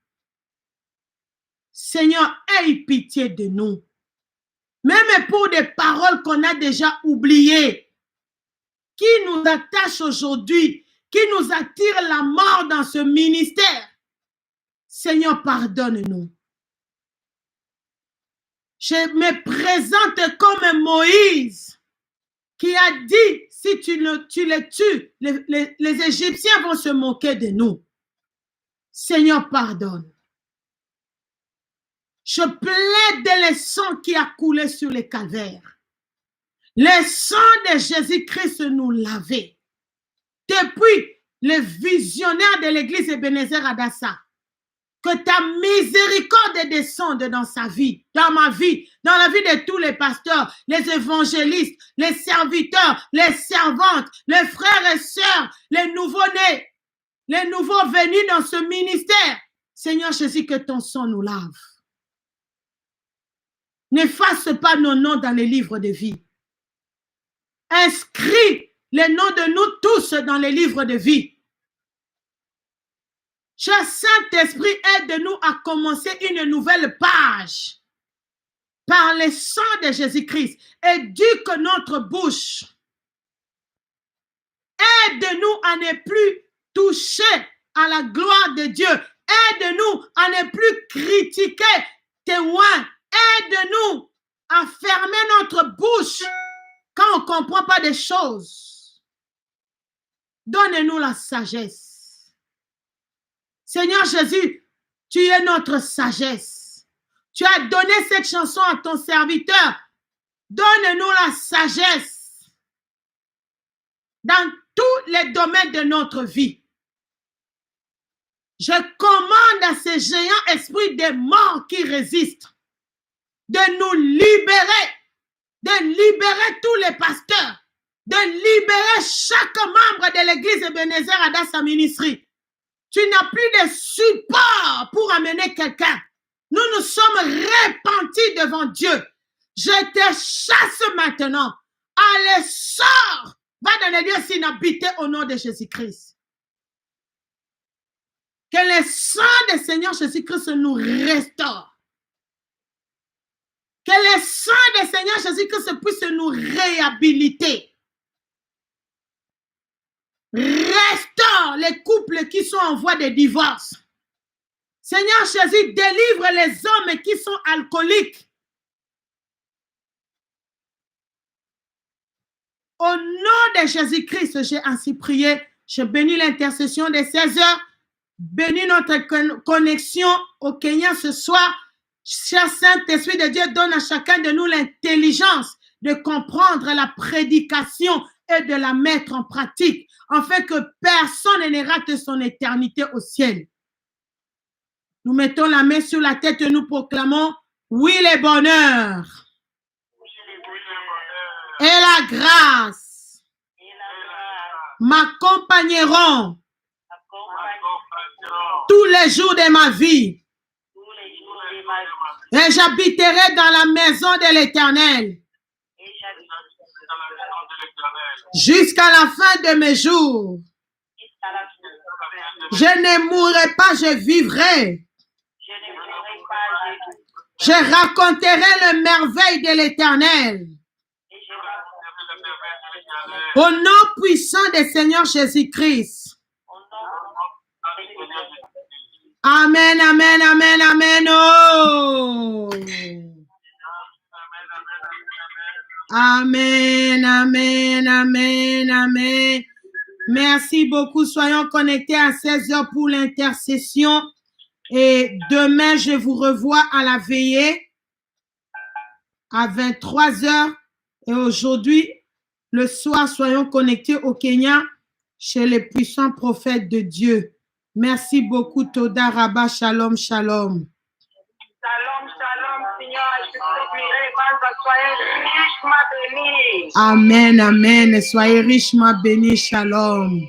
Seigneur, aie pitié de nous. Même pour des paroles qu'on a déjà oubliées, qui nous attachent aujourd'hui, qui nous attirent la mort dans ce ministère. Seigneur, pardonne-nous. Je me présente comme Moïse, qui a dit, si tu les tues, les Égyptiens vont se moquer de nous. Seigneur, pardonne. Je plaide le sang qui a coulé sur les calvaires. Le sang de Jésus-Christ nous lavait. Depuis le visionnaire de l'église Ebenezer Adassa, que ta miséricorde descende dans sa vie, dans ma vie, dans la vie de tous les pasteurs, les évangélistes, les serviteurs, les servantes, les frères et sœurs, les nouveaux-nés, les nouveaux venus dans ce ministère. Seigneur Jésus, que ton sang nous lave. N'efface pas nos noms dans les livres de vie. Inscris les noms de nous tous dans les livres de vie. Cher Saint-Esprit, aide-nous à commencer une nouvelle page par le sang de Jésus-Christ. Éduque notre bouche. Aide-nous à ne plus toucher à la gloire de Dieu. Aide-nous à ne plus critiquer tes lois. Aide-nous à fermer notre bouche quand on ne comprend pas des choses. Donne-nous la sagesse. Seigneur Jésus, tu es notre sagesse. Tu as donné cette chanson à ton serviteur. Donne-nous la sagesse dans tous les domaines de notre vie. Je commande à ces géants esprits des morts qui résistent de nous libérer, de libérer tous les pasteurs, de libérer chaque membre de l'église Ebenezer Adassa Ministry. Tu n'as plus de support pour amener quelqu'un. Nous nous sommes repentis devant Dieu. Je te chasse maintenant. Allez, sors. Va dans les lieux inhabités au nom de Jésus-Christ. Que le sang du Seigneur Jésus-Christ nous restaure. Que le sang du Seigneur Jésus-Christ puisse nous réhabiliter. Restaure les couples qui sont en voie de divorce. Seigneur Jésus, délivre les hommes qui sont alcooliques. Au nom de Jésus-Christ, j'ai ainsi prié. Je bénis l'intercession de 16 heures. Bénis notre connexion au Kenya ce soir. Cher Saint-Esprit de Dieu, donne à chacun de nous l'intelligence de comprendre la prédication et de la mettre en pratique, afin que personne ne rate son éternité au ciel. Nous mettons la main sur la tête et nous proclamons, oui, le bonheur et la grâce m'accompagneront tous les jours de ma vie. Et j'habiterai dans la maison de l'Éternel jusqu'à la fin de mes jours. Je ne mourrai pas, je vivrai. Je raconterai le merveille de l'Éternel. Au nom puissant du Seigneur Jésus-Christ. Amen, amen, amen, amen. Oh. Amen, amen, amen, amen. Merci beaucoup. Soyons connectés à 16 heures pour l'intercession. Et demain, je vous revois à la veillée à 23 heures. Et aujourd'hui, le soir, soyons connectés au Kenya chez les puissants prophètes de Dieu. Merci beaucoup, Toda Rabba. Shalom, shalom. Shalom, shalom, Seigneur. Je te prie, soyez richement bénis. Amen, amen. Soyez richement bénis. Shalom. Shalom,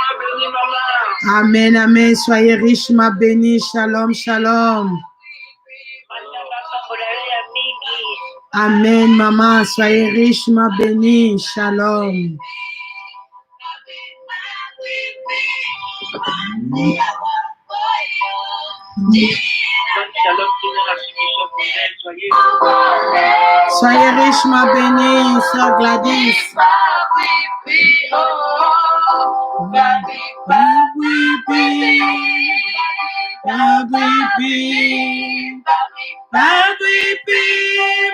shalom, maman. Amen, amen. Soyez richement bénis. Shalom, shalom. Amen, maman. Soyez richement bénis. Shalom. Soyez richement bénis, Sœur Gladys.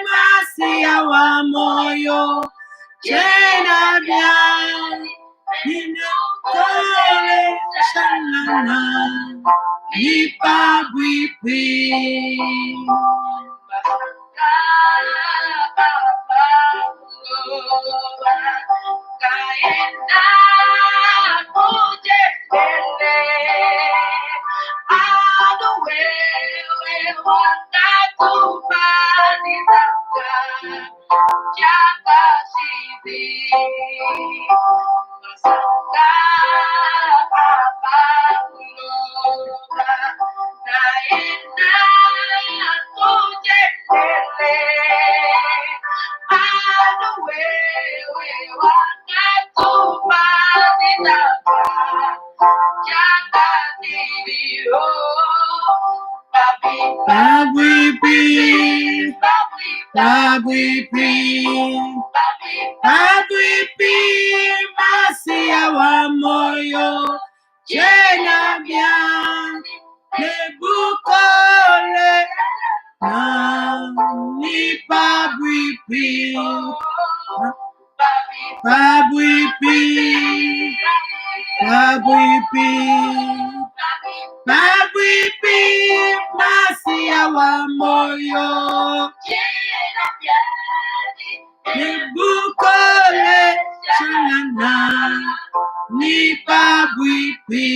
Masia wa moyo tena bien ninokole shalana ipabwipi Babwipi, babwipi, babwipi, masia wa moyo, jena bien, ne bukole, na ni babwipi, babwipi, babwipi, babwipi, masia wa moyo, ne bukole, chalana, ni babwipi.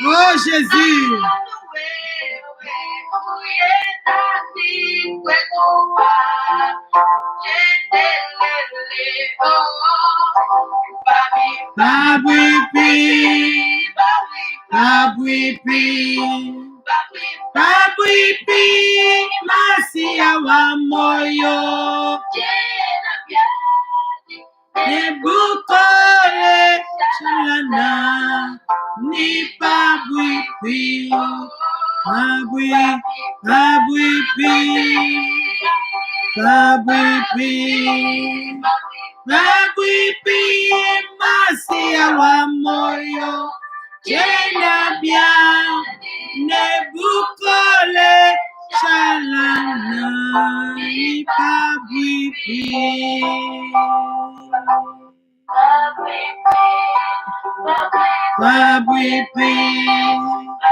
Oh Jésus. Babwipi, babwipi, babwipi, masia wa moyo, nebukole, chalana, ni babwipi, babwipi, babwipi, babwipi, masia wa moyo, jena bien, nebukole, chalana, ni babwipi. Babwipi,